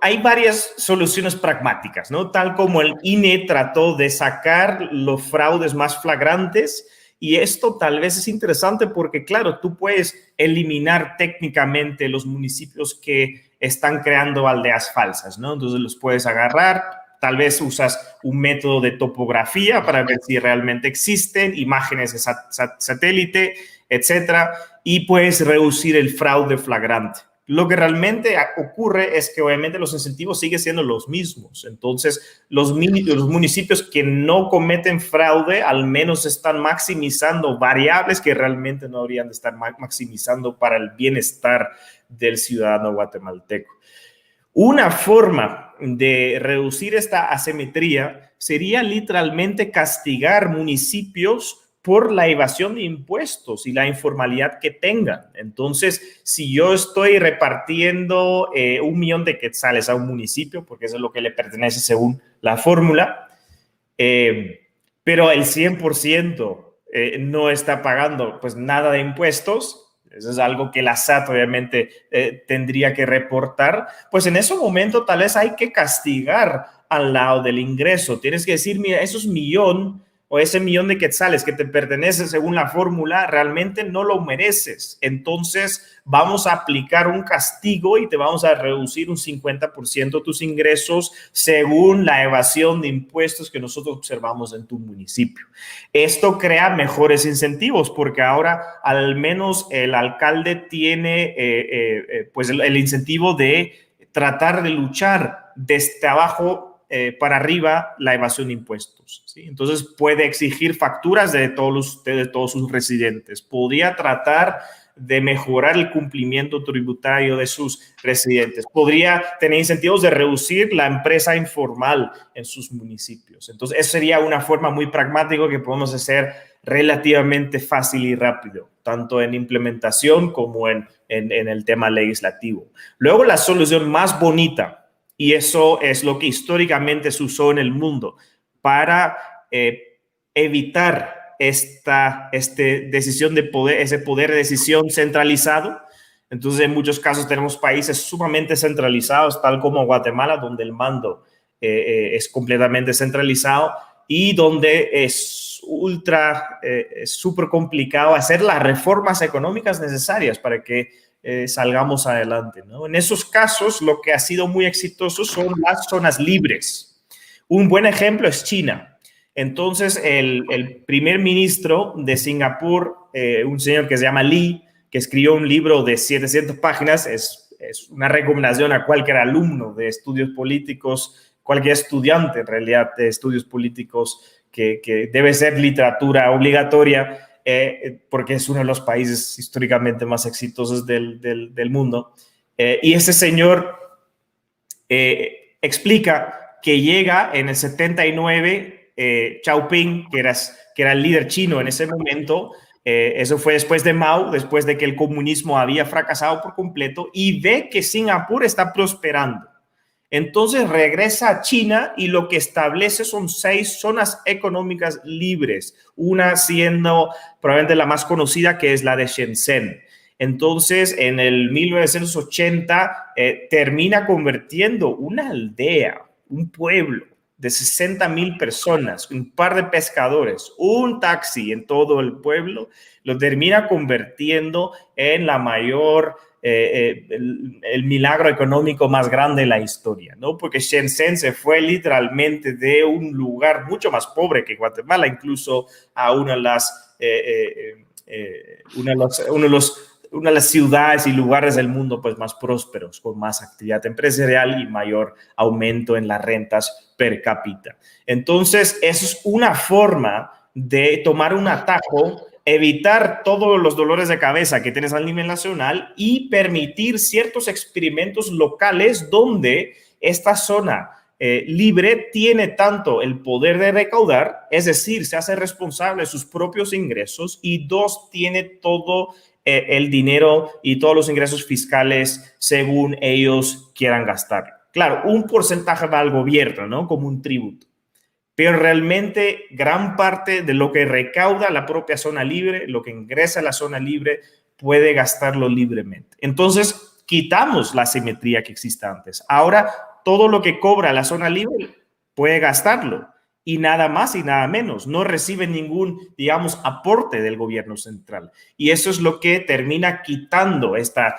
Hay varias soluciones pragmáticas, ¿no? Tal como el INE trató de sacar los fraudes más flagrantes, y esto tal vez es interesante porque, claro, tú puedes eliminar técnicamente los municipios que están creando aldeas falsas, ¿no? Entonces los puedes agarrar, tal vez usas un método de topografía para ver si realmente existen, imágenes de satélite, etcétera, y puedes reducir el fraude flagrante. Lo que realmente ocurre es que obviamente los incentivos siguen siendo los mismos. Entonces, los municipios que no cometen fraude al menos están maximizando variables que realmente no deberían de estar maximizando para el bienestar del ciudadano guatemalteco. Una forma de reducir esta asimetría sería literalmente castigar municipios por la evasión de impuestos y la informalidad que tengan. Entonces, si yo estoy repartiendo 1.000.000 de quetzales a un municipio, porque eso es lo que le pertenece según la fórmula, pero el 100% no está pagando pues nada de impuestos, eso es algo que la SAT obviamente tendría que reportar, pues en ese momento tal vez hay que castigar al lado del ingreso. Tienes que decir, mira, esos 1.000.000 o ese millón de quetzales que te pertenece según la fórmula, realmente no lo mereces. Entonces vamos a aplicar un castigo y te vamos a reducir un 50% tus ingresos según la evasión de impuestos que nosotros observamos en tu municipio. Esto crea mejores incentivos porque ahora al menos el alcalde tiene pues el incentivo de tratar de luchar desde abajo para arriba la evasión de impuestos, ¿sí? Entonces puede exigir facturas de todos sus residentes, podría tratar de mejorar el cumplimiento tributario de sus residentes, podría tener incentivos de reducir la empresa informal en sus municipios. Entonces, eso sería una forma muy pragmática que podemos hacer relativamente fácil y rápido, tanto en implementación como en el tema legislativo. Luego, la solución más bonita, y eso es lo que históricamente se usó en el mundo para evitar esta decisión de poder, ese poder de decisión centralizado. Entonces, en muchos casos tenemos países sumamente centralizados, tal como Guatemala, donde el mando es completamente centralizado y donde es súper complicado hacer las reformas económicas necesarias para que salgamos adelante, ¿no? En esos casos, lo que ha sido muy exitoso son las zonas libres. Un buen ejemplo es China. Entonces, el primer ministro de Singapur, un señor que se llama Lee, que escribió un libro de 700 páginas, es una recomendación a cualquier alumno de estudios políticos, cualquier estudiante en realidad de estudios políticos, que debe ser literatura obligatoria, porque es uno de los países históricamente más exitosos del mundo. Y ese señor explica que llega en el 79, Xiaoping, que era el líder chino en ese momento, eso fue después de Mao, después de que el comunismo había fracasado por completo, y ve que Singapur está prosperando. Entonces regresa a China y lo que establece son 6 zonas económicas libres, una siendo probablemente la más conocida, que es la de Shenzhen. Entonces, en el 1980 termina convirtiendo una aldea, un pueblo de 60,000 personas, un par de pescadores, un taxi en todo el pueblo, lo termina convirtiendo en la mayor el milagro económico más grande de la historia, ¿no? Porque Shenzhen se fue literalmente de un lugar mucho más pobre que Guatemala, incluso a una de las ciudades y lugares del mundo pues más prósperos, con más actividad empresarial y mayor aumento en las rentas per cápita. Entonces, eso es una forma de tomar un atajo, evitar todos los dolores de cabeza que tienes a nivel nacional y permitir ciertos experimentos locales donde esta zona libre tiene tanto el poder de recaudar, es decir, se hace responsable de sus propios ingresos, y 2, tiene todo el dinero y todos los ingresos fiscales según ellos quieran gastar. Claro, un porcentaje va al gobierno, ¿no? Como un tributo. Pero realmente gran parte de lo que recauda la propia zona libre, lo que ingresa a la zona libre, puede gastarlo libremente. Entonces, quitamos la asimetría que existe antes. Ahora, todo lo que cobra la zona libre puede gastarlo, y nada más y nada menos. No recibe ningún, digamos, aporte del gobierno central. Y eso es lo que termina quitando esta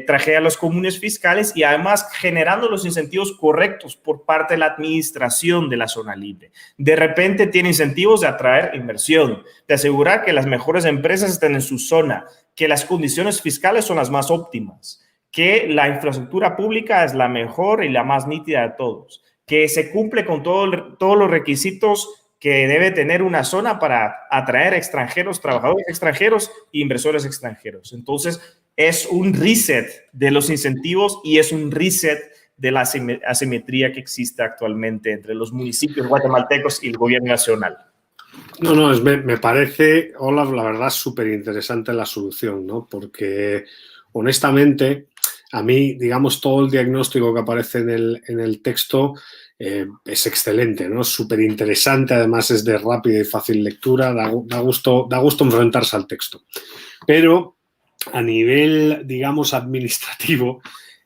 tragedia a los comunes fiscales y además generando los incentivos correctos por parte de la administración de la zona libre. De repente tiene incentivos de atraer inversión, de asegurar que las mejores empresas estén en su zona, que las condiciones fiscales son las más óptimas, que la infraestructura pública es la mejor y la más nítida de todos, que se cumple con todos los requisitos que debe tener una zona para atraer extranjeros, trabajadores extranjeros e inversores extranjeros. Entonces, es un reset de los incentivos y es un reset de la asimetría que existe actualmente entre los municipios guatemaltecos y el gobierno nacional. No, me parece, Olaf, la verdad, súper interesante la solución, ¿no? Porque, honestamente, a mí, digamos, todo el diagnóstico que aparece en el texto es excelente, ¿no? Es súper interesante, además es de rápida y fácil lectura, da gusto enfrentarse al texto. Pero a nivel, digamos, administrativo,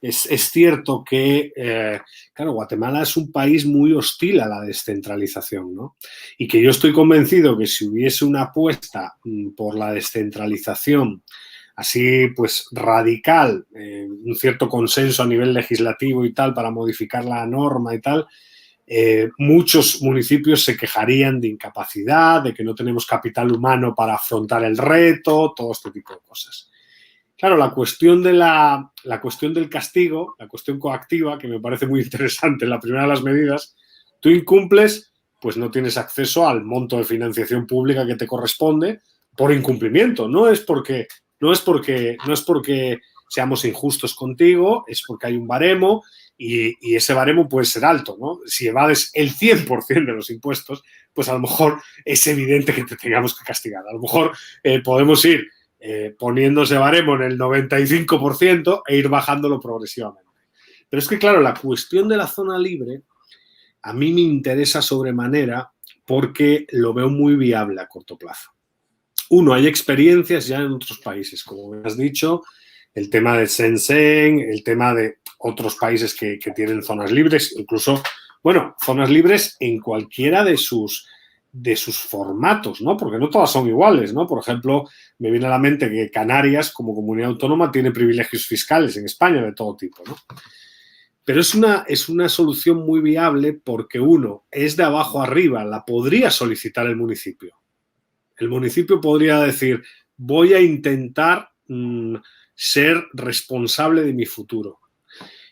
es cierto que, claro, Guatemala es un país muy hostil a la descentralización, ¿no? Y que yo estoy convencido que si hubiese una apuesta por la descentralización así, pues, radical, un cierto consenso a nivel legislativo y tal para modificar la norma y tal, muchos municipios se quejarían de incapacidad, de que no tenemos capital humano para afrontar el reto, todo este tipo de cosas. Claro, la cuestión del castigo, la cuestión coactiva, que me parece muy interesante, la primera de las medidas, tú incumples, pues no tienes acceso al monto de financiación pública que te corresponde por incumplimiento. No es porque seamos injustos contigo, es porque hay un baremo y ese baremo puede ser alto, ¿no? Si evades el 100% de los impuestos, pues a lo mejor es evidente que te tengamos que castigar. A lo mejor podemos ir poniéndose baremo en el 95% e ir bajándolo progresivamente. Pero es que, claro, la cuestión de la zona libre a mí me interesa sobremanera porque lo veo muy viable a corto plazo. Uno, hay experiencias ya en otros países, como me has dicho, el tema de Shenzhen, el tema de otros países que tienen zonas libres, incluso, bueno, zonas libres en cualquiera de sus formatos, ¿no? Porque no todas son iguales, ¿no? Por ejemplo, me viene a la mente que Canarias, como comunidad autónoma, tiene privilegios fiscales en España de todo tipo, ¿no? Pero es una solución muy viable porque, uno, es de abajo arriba, la podría solicitar el municipio. El municipio podría decir, voy a intentar ser responsable de mi futuro.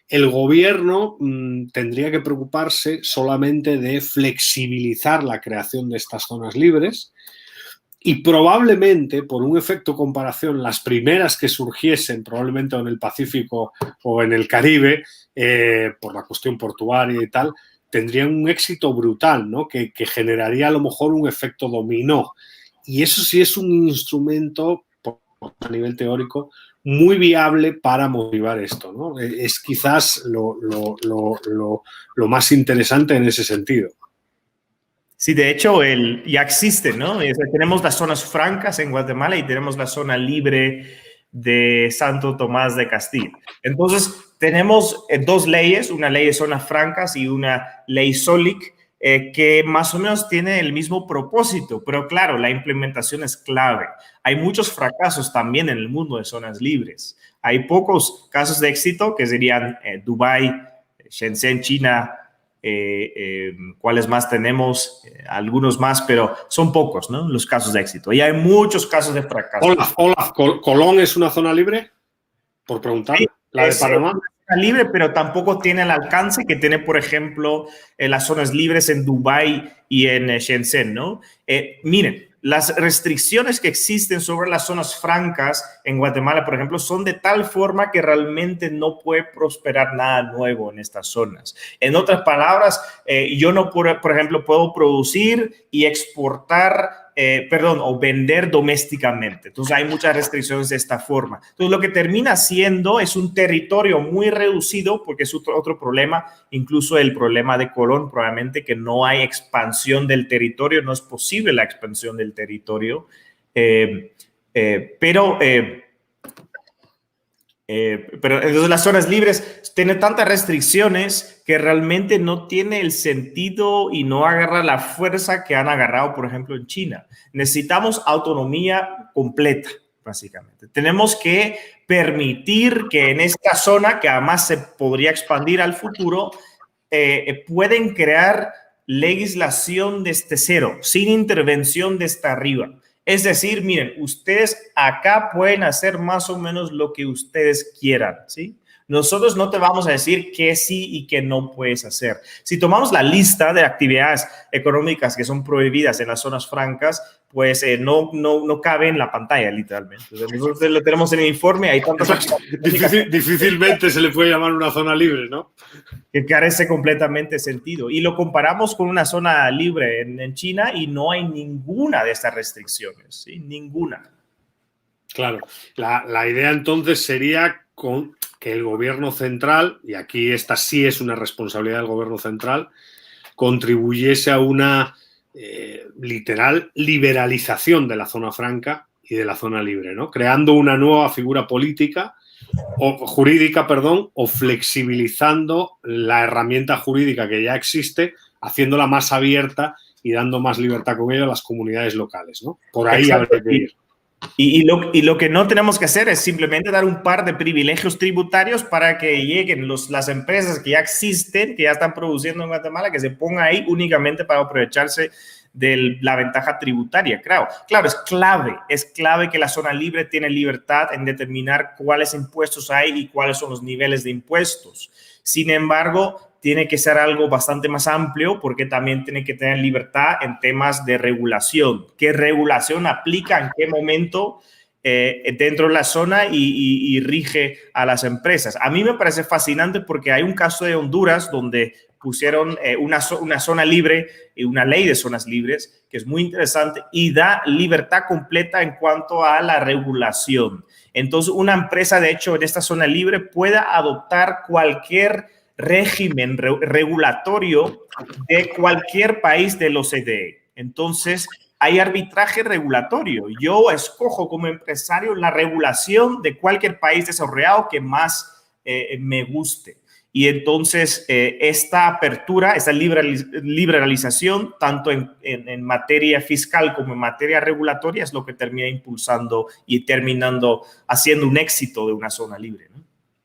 El gobierno tendría que preocuparse solamente de flexibilizar la creación de estas zonas libres y probablemente, por un efecto comparación, las primeras que surgiesen, probablemente en el Pacífico o en el Caribe, por la cuestión portuaria y tal, tendrían un éxito brutal, ¿no? Que generaría a lo mejor un efecto dominó. Y eso sí es un instrumento, a nivel teórico, muy viable para motivar esto, ¿no? Es quizás lo más interesante en ese sentido. Sí, de hecho, ya existe, ¿no? Tenemos las zonas francas en Guatemala y tenemos la zona libre de Santo Tomás de Castilla. Entonces, tenemos dos leyes, una ley de zonas francas y una ley SOLIC, que más o menos tiene el mismo propósito, pero claro, la implementación es clave. Hay muchos fracasos también en el mundo de zonas libres. Hay pocos casos de éxito, que serían Dubái, Shenzhen, China, ¿cuáles más tenemos? Algunos más, pero son pocos, ¿no? Los casos de éxito. Y hay muchos casos de fracaso. Olaf, ¿Colón es una zona libre? Por preguntar. Sí, ¿La de Panamá? Libre, pero tampoco tiene el alcance que tiene, por ejemplo, las zonas libres en Dubái y en Shenzhen, ¿no? Miren, las restricciones que existen sobre las zonas francas en Guatemala, por ejemplo, son de tal forma que realmente no puede prosperar nada nuevo en estas zonas. En otras palabras, yo no, por ejemplo, puedo producir y exportar o vender domésticamente. Entonces hay muchas restricciones de esta forma. Entonces lo que termina siendo es un territorio muy reducido, porque es otro problema, incluso el problema de Colón, probablemente que no hay expansión del territorio, no es posible la expansión del territorio, pero entonces las zonas libres tienen tantas restricciones que realmente no tiene el sentido y no agarra la fuerza que han agarrado, por ejemplo, en China. Necesitamos autonomía completa, básicamente. Tenemos que permitir que en esta zona, que además se podría expandir al futuro, pueden crear legislación desde cero, sin intervención desde arriba. Es decir, miren, ustedes acá pueden hacer más o menos lo que ustedes quieran, ¿sí? Nosotros no te vamos a decir qué sí y qué no puedes hacer. Si tomamos la lista de actividades económicas que son prohibidas en las zonas francas, pues no cabe en la pantalla, literalmente. Nosotros lo tenemos en el informe, hay tantas... Difícilmente se le puede llamar una zona libre, ¿no? Que carece completamente de sentido. Y lo comparamos con una zona libre en China y no hay ninguna de estas restricciones, ¿sí? Ninguna. Claro. La idea entonces sería que el gobierno central, y aquí esta sí es una responsabilidad del gobierno central, contribuyese a una literal liberalización de la zona franca y de la zona libre, ¿no? Creando una nueva figura política, o flexibilizando la herramienta jurídica que ya existe, haciéndola más abierta y dando más libertad con ello a las comunidades locales, ¿no? Por ahí habría que ir. Y lo que no tenemos que hacer es simplemente dar un par de privilegios tributarios para que lleguen las empresas que ya existen, que ya están produciendo en Guatemala, que se pongan ahí únicamente para aprovecharse de la ventaja tributaria. Claro, es clave que la zona libre tiene libertad en determinar cuáles impuestos hay y cuáles son los niveles de impuestos. Sin embargo, tiene que ser algo bastante más amplio porque también tiene que tener libertad en temas de regulación. ¿Qué regulación aplica en qué momento dentro de la zona y rige a las empresas? A mí me parece fascinante porque hay un caso de Honduras donde pusieron una zona libre y una ley de zonas libres que es muy interesante y da libertad completa en cuanto a la regulación. Entonces, una empresa, de hecho, en esta zona libre pueda adoptar cualquier régimen regulatorio de cualquier país de la OCDE. Entonces, hay arbitraje regulatorio. Yo escojo como empresario la regulación de cualquier país desarrollado que más me guste. Y entonces, esta apertura, esta liberalización, tanto en materia fiscal como en materia regulatoria, es lo que termina impulsando y terminando haciendo un éxito de una zona libre, ¿no?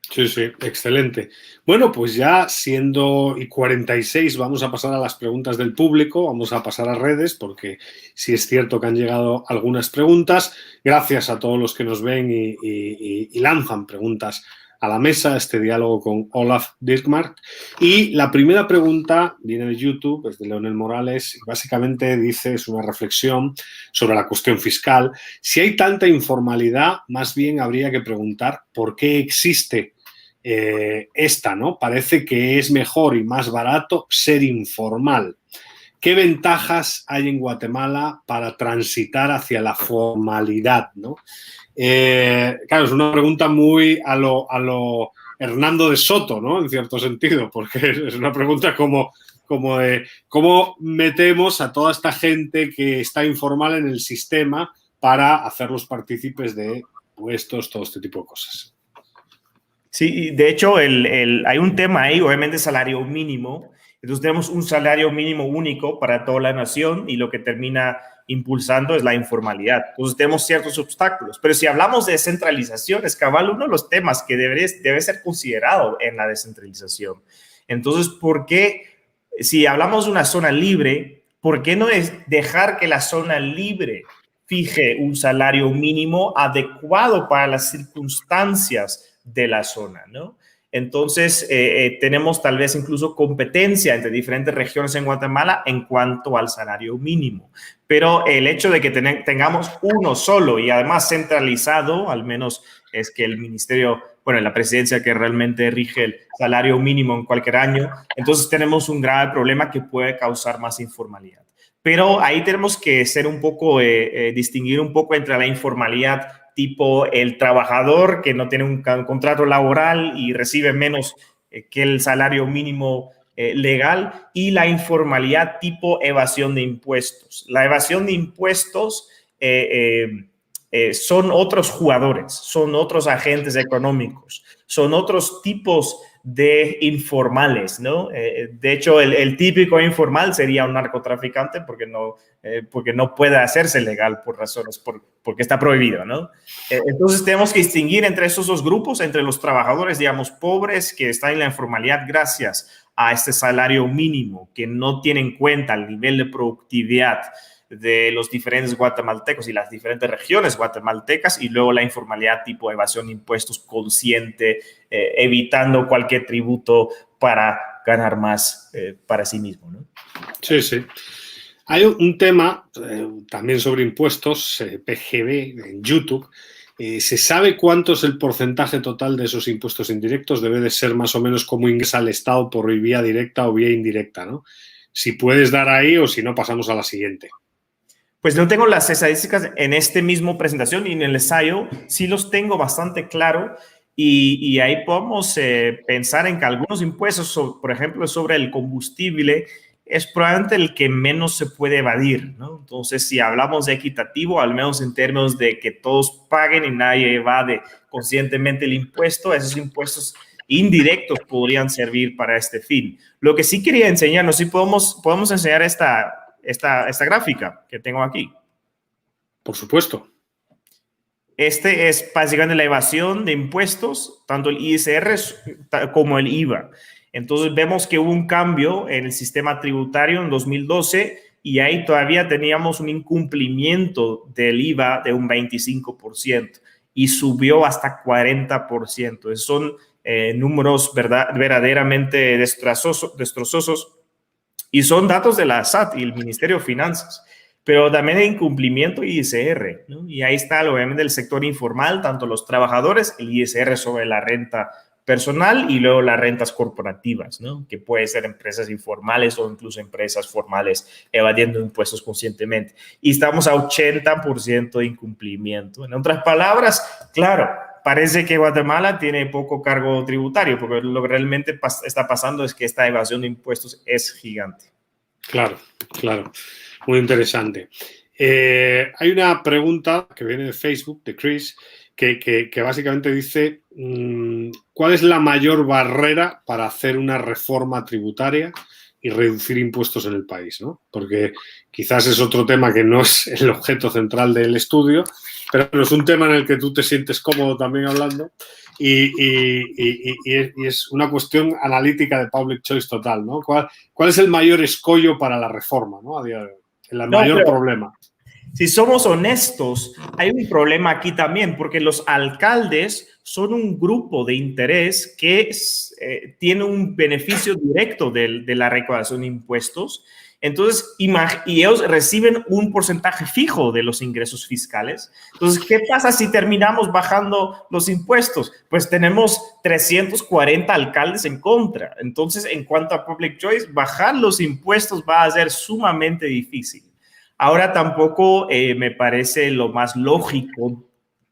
Sí, sí, excelente. Bueno, pues ya siendo y 46, vamos a pasar a las preguntas del público, vamos a pasar a redes, porque sí es cierto que han llegado algunas preguntas. Gracias a todos los que nos ven y lanzan preguntas a la mesa, este diálogo con Olaf Dirkmark. Y la primera pregunta viene de YouTube, es de Leonel Morales, y básicamente dice, es una reflexión sobre la cuestión fiscal. Si hay tanta informalidad, más bien habría que preguntar por qué existe esta, ¿no? Parece que es mejor y más barato ser informal. ¿Qué ventajas hay en Guatemala para transitar hacia la formalidad, ¿no? Claro, es una pregunta muy a lo Hernando de Soto, ¿no? En cierto sentido, porque es una pregunta como de cómo metemos a toda esta gente que está informal en el sistema para hacerlos partícipes de puestos, todo este tipo de cosas. Sí, de hecho, hay un tema ahí, obviamente, salario mínimo. Entonces, tenemos un salario mínimo único para toda la nación y lo que termina impulsando es la informalidad. Entonces, tenemos ciertos obstáculos. Pero si hablamos de descentralización, es cabal uno de los temas que debe ser considerado en la descentralización. Entonces, ¿por qué, si hablamos de una zona libre, por qué no es dejar que la zona libre fije un salario mínimo adecuado para las circunstancias de la zona, ¿no? Entonces, tenemos tal vez incluso competencia entre diferentes regiones en Guatemala en cuanto al salario mínimo. Pero el hecho de que tengamos uno solo y además centralizado, al menos es que el ministerio, bueno, la presidencia que realmente rige el salario mínimo en cualquier año, entonces tenemos un grave problema que puede causar más informalidad. Pero ahí tenemos que ser un poco, distinguir un poco entre la informalidad tipo el trabajador que no tiene un contrato laboral y recibe menos que el salario mínimo legal y la informalidad tipo evasión de impuestos. La evasión de impuestos son otros jugadores, son otros agentes económicos, son otros tipos de informales, ¿no? De hecho, el típico informal sería un narcotraficante porque no puede hacerse legal por razones, porque está prohibido, ¿no? Entonces, tenemos que distinguir entre esos dos grupos, entre los trabajadores, digamos, pobres que están en la informalidad gracias a este salario mínimo, que no tiene en cuenta el nivel de productividad de los diferentes guatemaltecos y las diferentes regiones guatemaltecas, y luego la informalidad tipo evasión de impuestos consciente, evitando cualquier tributo para ganar más para sí mismo, ¿no? Sí, sí. Hay un tema también sobre impuestos, PGB, en YouTube. ¿Se sabe cuánto es el porcentaje total de esos impuestos indirectos? Debe de ser más o menos como ingresa al Estado por vía directa o vía indirecta, ¿no? Si puedes dar ahí o si no, pasamos a la siguiente. Pues no tengo las estadísticas en este mismo presentación y en el ensayo sí los tengo bastante claro y ahí podemos pensar en que algunos impuestos, por ejemplo, sobre el combustible, es probablemente el que menos se puede evadir, ¿no? Entonces, si hablamos de equitativo, al menos en términos de que todos paguen y nadie evade conscientemente el impuesto, esos impuestos indirectos podrían servir para este fin. Lo que sí quería enseñarnos, si podemos enseñar esta gráfica que tengo aquí. Por supuesto. Este es básicamente la evasión de impuestos, tanto el ISR como el IVA. Entonces vemos que hubo un cambio en el sistema tributario en 2012 y ahí todavía teníamos un incumplimiento del IVA de un 25% y subió hasta 40%. Esos son números verdaderamente destrozosos y son datos de la SAT y el Ministerio de Finanzas. Pero también hay incumplimiento ISR, ¿no? Y ahí está obviamente el sector informal, tanto los trabajadores, el ISR sobre la renta personal y luego las rentas corporativas, ¿no? Que puede ser empresas informales o incluso empresas formales evadiendo impuestos conscientemente. Y estamos a 80% de incumplimiento. En otras palabras, claro, parece que Guatemala tiene poco cargo tributario, porque lo que realmente está pasando es que esta evasión de impuestos es gigante. Claro, claro. Muy interesante. Hay una pregunta que viene de Facebook, de Chris, que básicamente dice ¿cuál es la mayor barrera para hacer una reforma tributaria y reducir impuestos en el país, ¿no? Porque quizás es otro tema que no es el objeto central del estudio, pero es un tema en el que tú te sientes cómodo también hablando y es una cuestión analítica de public choice total, ¿no? ¿Cuál es el mayor escollo para la reforma, ¿no? A día de hoy? El mayor problema. Si somos honestos, hay un problema aquí también, porque los alcaldes son un grupo de interés que tiene un beneficio directo de la recaudación de impuestos. Entonces, y ellos reciben un porcentaje fijo de los ingresos fiscales. Entonces, ¿qué pasa si terminamos bajando los impuestos? Pues tenemos 340 alcaldes en contra. Entonces, en cuanto a public choice, bajar los impuestos va a ser sumamente difícil. Ahora tampoco me parece lo más lógico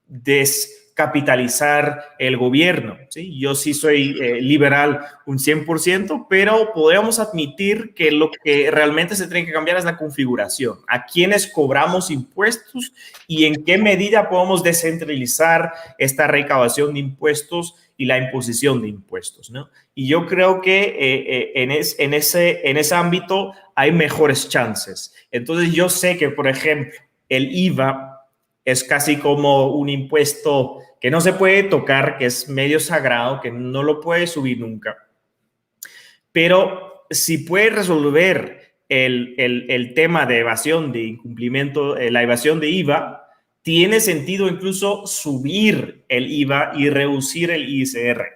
descapitalizar el gobierno, ¿sí? Yo sí soy liberal un 100%, pero podemos admitir que lo que realmente se tiene que cambiar es la configuración. ¿A quiénes cobramos impuestos y en qué medida podemos descentralizar esta recaudación de impuestos y la imposición de impuestos, ¿no? Y yo creo que en ese ámbito hay mejores chances. Entonces yo sé que, por ejemplo, el IVA es casi como un impuesto que no se puede tocar, que es medio sagrado, que no lo puede subir nunca. Pero si puede resolver el tema de evasión, de incumplimiento, la evasión de IVA, tiene sentido incluso subir el IVA y reducir el ISR.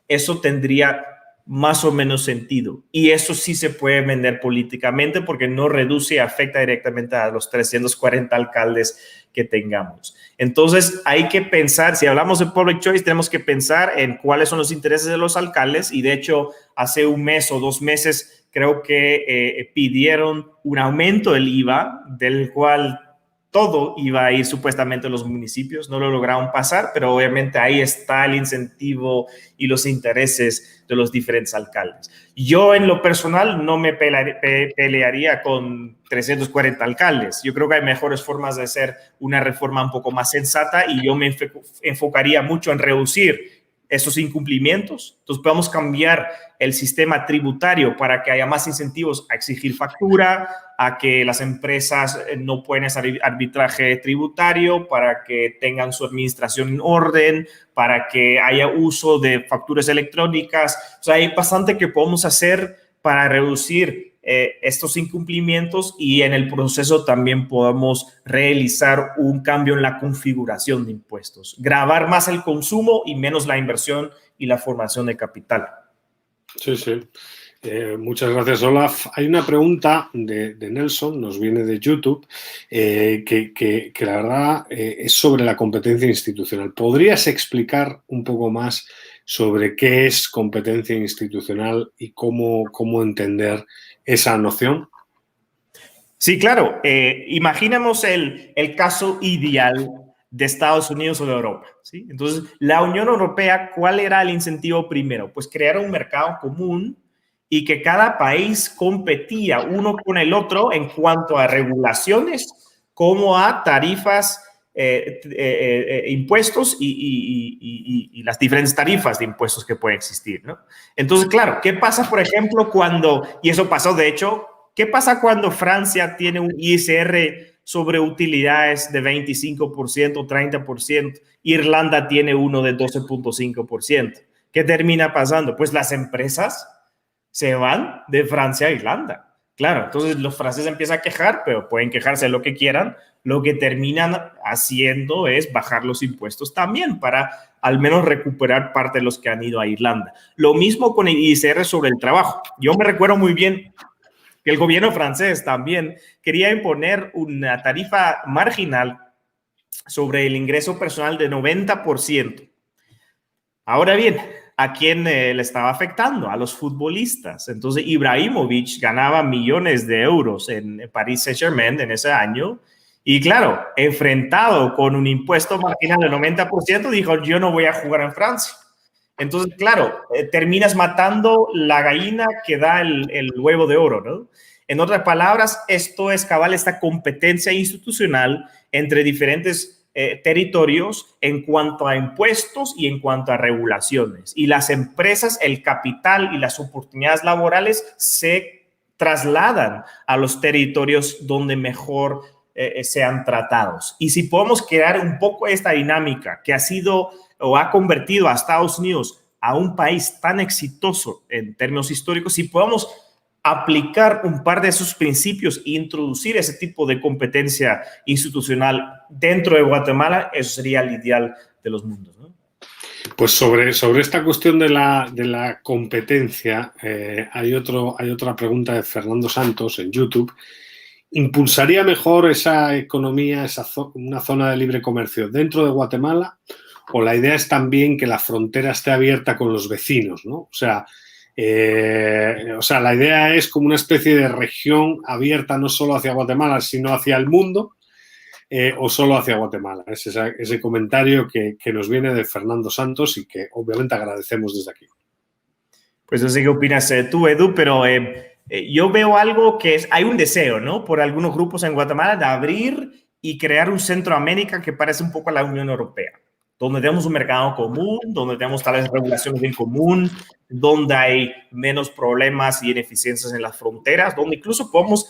Eso tendría más o menos sentido. Y eso sí se puede vender políticamente porque no reduce y afecta directamente a los 340 alcaldes que tengamos. Entonces hay que pensar, si hablamos de public choice, tenemos que pensar en cuáles son los intereses de los alcaldes y de hecho hace un mes o 2 meses creo que pidieron un aumento del IVA del cual todo iba a ir supuestamente a los municipios, no lo lograron pasar, pero obviamente ahí está el incentivo y los intereses de los diferentes alcaldes. Yo en lo personal no me pelearía con 340 alcaldes. Yo creo que hay mejores formas de hacer una reforma un poco más sensata y yo me enfocaría mucho en reducir esos incumplimientos. Entonces podemos cambiar el sistema tributario para que haya más incentivos a exigir factura, a que las empresas no pueden hacer arbitraje tributario, para que tengan su administración en orden, para que haya uso de facturas electrónicas. O sea, hay bastante que podemos hacer para reducir estos incumplimientos y en el proceso también podemos realizar un cambio en la configuración de impuestos, gravar más el consumo y menos la inversión y la formación de capital. Sí, sí. Muchas gracias, Olaf. Hay una pregunta de Nelson, nos viene de YouTube, que la verdad es sobre la competencia institucional. ¿Podrías explicar un poco más sobre qué es competencia institucional y cómo entender esa noción? Sí, claro. Imaginemos el caso ideal de Estados Unidos o de Europa, ¿sí? Entonces, la Unión Europea, ¿cuál era el incentivo primero? Pues crear un mercado común y que cada país competía uno con el otro en cuanto a regulaciones como a tarifas impuestos y las diferentes tarifas de impuestos que pueden existir, ¿no? Entonces, claro, ¿qué pasa, por ejemplo, y eso pasó de hecho, qué pasa cuando Francia tiene un ISR sobre utilidades de 25%, 30%, Irlanda tiene uno de 12.5%? ¿Qué termina pasando? Pues las empresas se van de Francia a Irlanda. Claro, entonces los franceses empiezan a quejar, pero pueden quejarse de lo que quieran. Lo que terminan haciendo es bajar los impuestos también para al menos recuperar parte de los que han ido a Irlanda. Lo mismo con el ISR sobre el trabajo. Yo me recuerdo muy bien que el gobierno francés también quería imponer una tarifa marginal sobre el ingreso personal de 90%. Ahora bien, ¿a quién le estaba afectando? A los futbolistas. Entonces, Ibrahimovic ganaba millones de euros en Paris Saint-Germain en ese año. Y claro, enfrentado con un impuesto marginal del 90%, dijo, yo no voy a jugar en Francia. Entonces, claro, terminas matando la gallina que da el huevo de oro, ¿no? En otras palabras, esto es cabal esta competencia institucional entre diferentes territorios en cuanto a impuestos y en cuanto a regulaciones. Y las empresas, el capital y las oportunidades laborales se trasladan a los territorios donde mejor sean tratados. Y si podemos crear un poco esta dinámica que ha sido o ha convertido a Estados Unidos a un país tan exitoso en términos históricos, si podemos aplicar un par de esos principios e introducir ese tipo de competencia institucional dentro de Guatemala, eso sería el ideal de los mundos, ¿no? Pues sobre esta cuestión de la competencia, hay otra pregunta de Fernando Santos en YouTube. ¿Impulsaría mejor esa economía, una zona de libre comercio dentro de Guatemala? ¿O la idea es también que la frontera esté abierta con los vecinos, ¿no? O sea, la idea es como una especie de región abierta no solo hacia Guatemala, sino hacia el mundo, o solo hacia Guatemala. Es ese comentario que nos viene de Fernando Santos y que obviamente agradecemos desde aquí. Pues no sé qué opinas tú, Edu, pero yo veo algo hay un deseo, ¿no? Por algunos grupos en Guatemala de abrir y crear un Centroamérica que parece un poco a la Unión Europea, donde tenemos un mercado común, donde tenemos tal vez regulaciones en común, donde hay menos problemas y ineficiencias en las fronteras, donde incluso podemos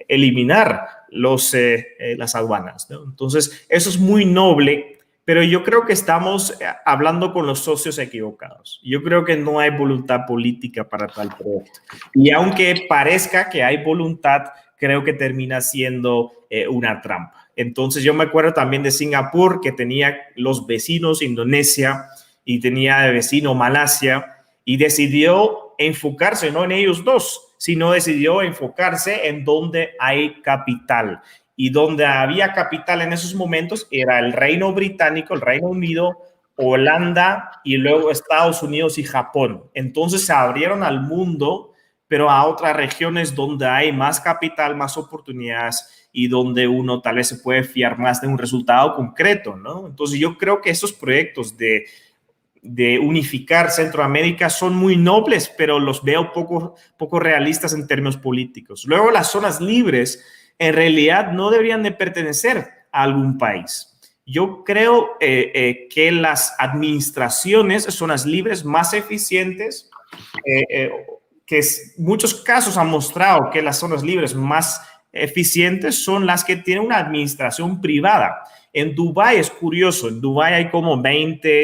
eliminar las aduanas, ¿no? Entonces, eso es muy noble, pero yo creo que estamos hablando con los socios equivocados. Yo creo que no hay voluntad política para tal proyecto. Y aunque parezca que hay voluntad, creo que termina siendo una trampa. Entonces, yo me acuerdo también de Singapur, que tenía los vecinos Indonesia y tenía de vecino Malasia, y decidió enfocarse no en ellos dos, sino decidió enfocarse en donde hay capital. Y donde había capital en esos momentos era el Reino Británico, el Reino Unido, Holanda y luego Estados Unidos y Japón. Entonces se abrieron al mundo, pero a otras regiones donde hay más capital, más oportunidades y donde uno tal vez se puede fiar más de un resultado concreto, ¿no? Entonces yo creo que esos proyectos de unificar Centroamérica son muy nobles, pero los veo poco realistas en términos políticos. Luego las zonas libres en realidad no deberían de pertenecer a algún país. Yo creo que las administraciones, zonas libres más eficientes, que muchos casos han mostrado que las zonas libres más eficientes son las que tienen una administración privada. En Dubái es curioso, en Dubái hay como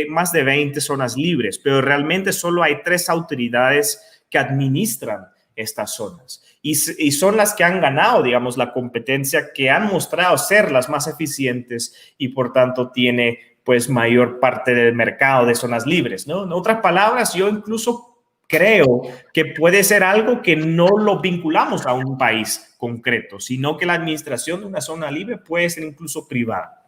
más de 20 zonas libres, pero realmente solo hay 3 autoridades que administran estas zonas. Y son las que han ganado, digamos, la competencia, que han mostrado ser las más eficientes y por tanto tiene pues mayor parte del mercado de zonas libres, ¿no? En otras palabras, yo incluso creo que puede ser algo que no lo vinculamos a un país concreto, sino que la administración de una zona libre puede ser incluso privada.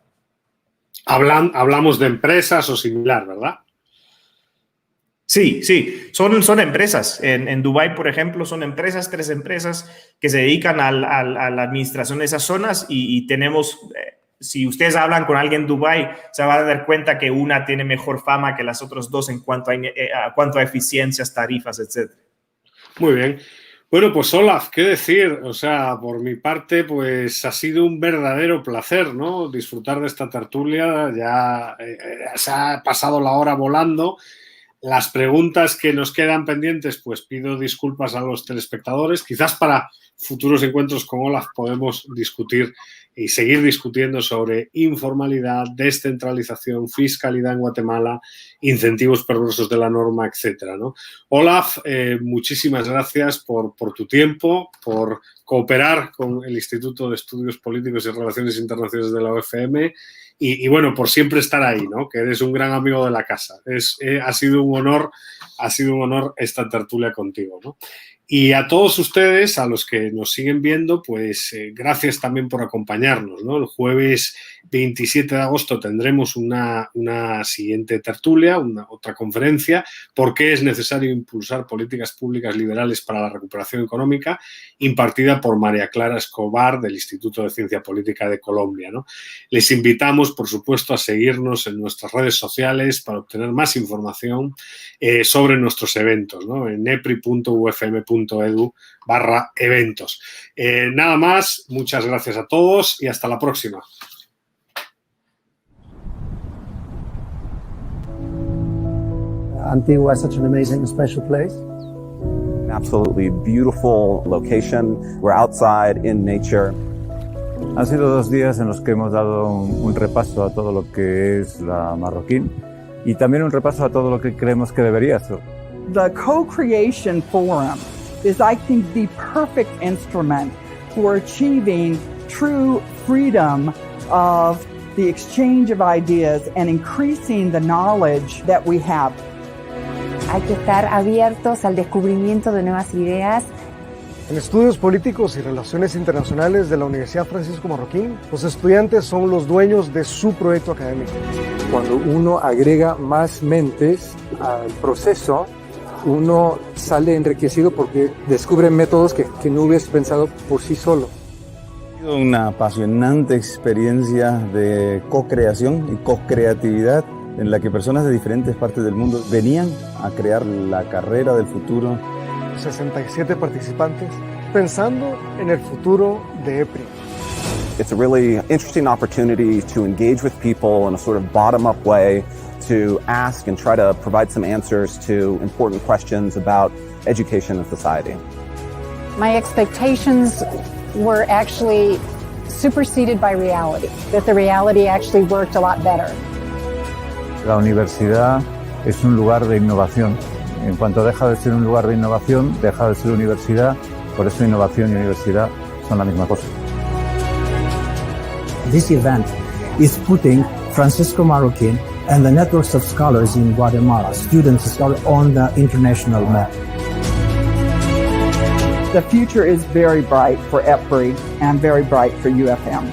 Hablamos de empresas o similar, ¿verdad? Sí, son empresas. En Dubái, por ejemplo, son 3 empresas que se dedican a la administración de esas zonas y tenemos, si ustedes hablan con alguien en Dubái, se van a dar cuenta que una tiene mejor fama que las otras 2 en cuanto a eficiencias, tarifas, etc. Muy bien. Bueno, pues Olaf, ¿qué decir? O sea, por mi parte, pues ha sido un verdadero placer, ¿no? Disfrutar de esta tertulia. Ya se ha pasado la hora volando. Las preguntas que nos quedan pendientes, pues pido disculpas a los telespectadores. Quizás para futuros encuentros con Olaf podemos discutir y seguir discutiendo sobre informalidad, descentralización, fiscalidad en Guatemala, incentivos perversos de la norma, etcétera, ¿no? Olaf, muchísimas gracias por tu tiempo, por cooperar con el Instituto de Estudios Políticos y Relaciones Internacionales de la UFM y bueno, por siempre estar ahí, ¿no? Que eres un gran amigo de la casa. Ha sido un honor esta tertulia contigo, ¿no? Y a todos ustedes, a los que nos siguen viendo, pues gracias también por acompañarnos, ¿no? El jueves 27 de agosto tendremos una siguiente tertulia, otra conferencia, ¿por qué es necesario impulsar políticas públicas liberales para la recuperación económica?, impartida por María Clara Escobar del Instituto de Ciencia Política de Colombia, ¿no? Les invitamos, por supuesto, a seguirnos en nuestras redes sociales para obtener más información sobre nuestros eventos, ¿no? En epri.ufm.edu/eventos. Nada más, muchas gracias a todos y hasta la próxima. Antigua is such an amazing, special place. An absolutely beautiful location. We're outside in nature. Han sido 2 días en los que hemos dado un repaso a todo lo que es la Marroquín y también un repaso a todo lo que creemos que debería ser. The Co-Creation Forum is, I think, the perfect instrument for achieving true freedom of the exchange of ideas and increasing the knowledge that we have. Hay que estar abiertos al descubrimiento de nuevas ideas. En Estudios Políticos y Relaciones Internacionales de la Universidad Francisco Marroquín, los estudiantes son los dueños de su proyecto académico. Cuando uno agrega más mentes al proceso, uno sale enriquecido porque descubre métodos que no hubieras pensado por sí solo. Ha sido una apasionante experiencia de co-creación y co-creatividad en la que personas de diferentes partes del mundo venían a crear la carrera del futuro. 67 participantes pensando en el futuro de EPRI. It's a really interesting opportunity to engage with people in a sort of bottom-up way, to ask and try to provide some answers to important questions about education and society. My expectations were actually superseded by reality, that the reality actually worked a lot better. La universidad es un lugar de innovación. En cuanto deja de ser un lugar de innovación, deja de ser universidad. Por eso innovación y universidad son la misma cosa. This event is putting Francisco Marroquín and the networks of scholars in Guatemala, students and scholars, on the international map. The future is very bright for EPRI and very bright for UFM.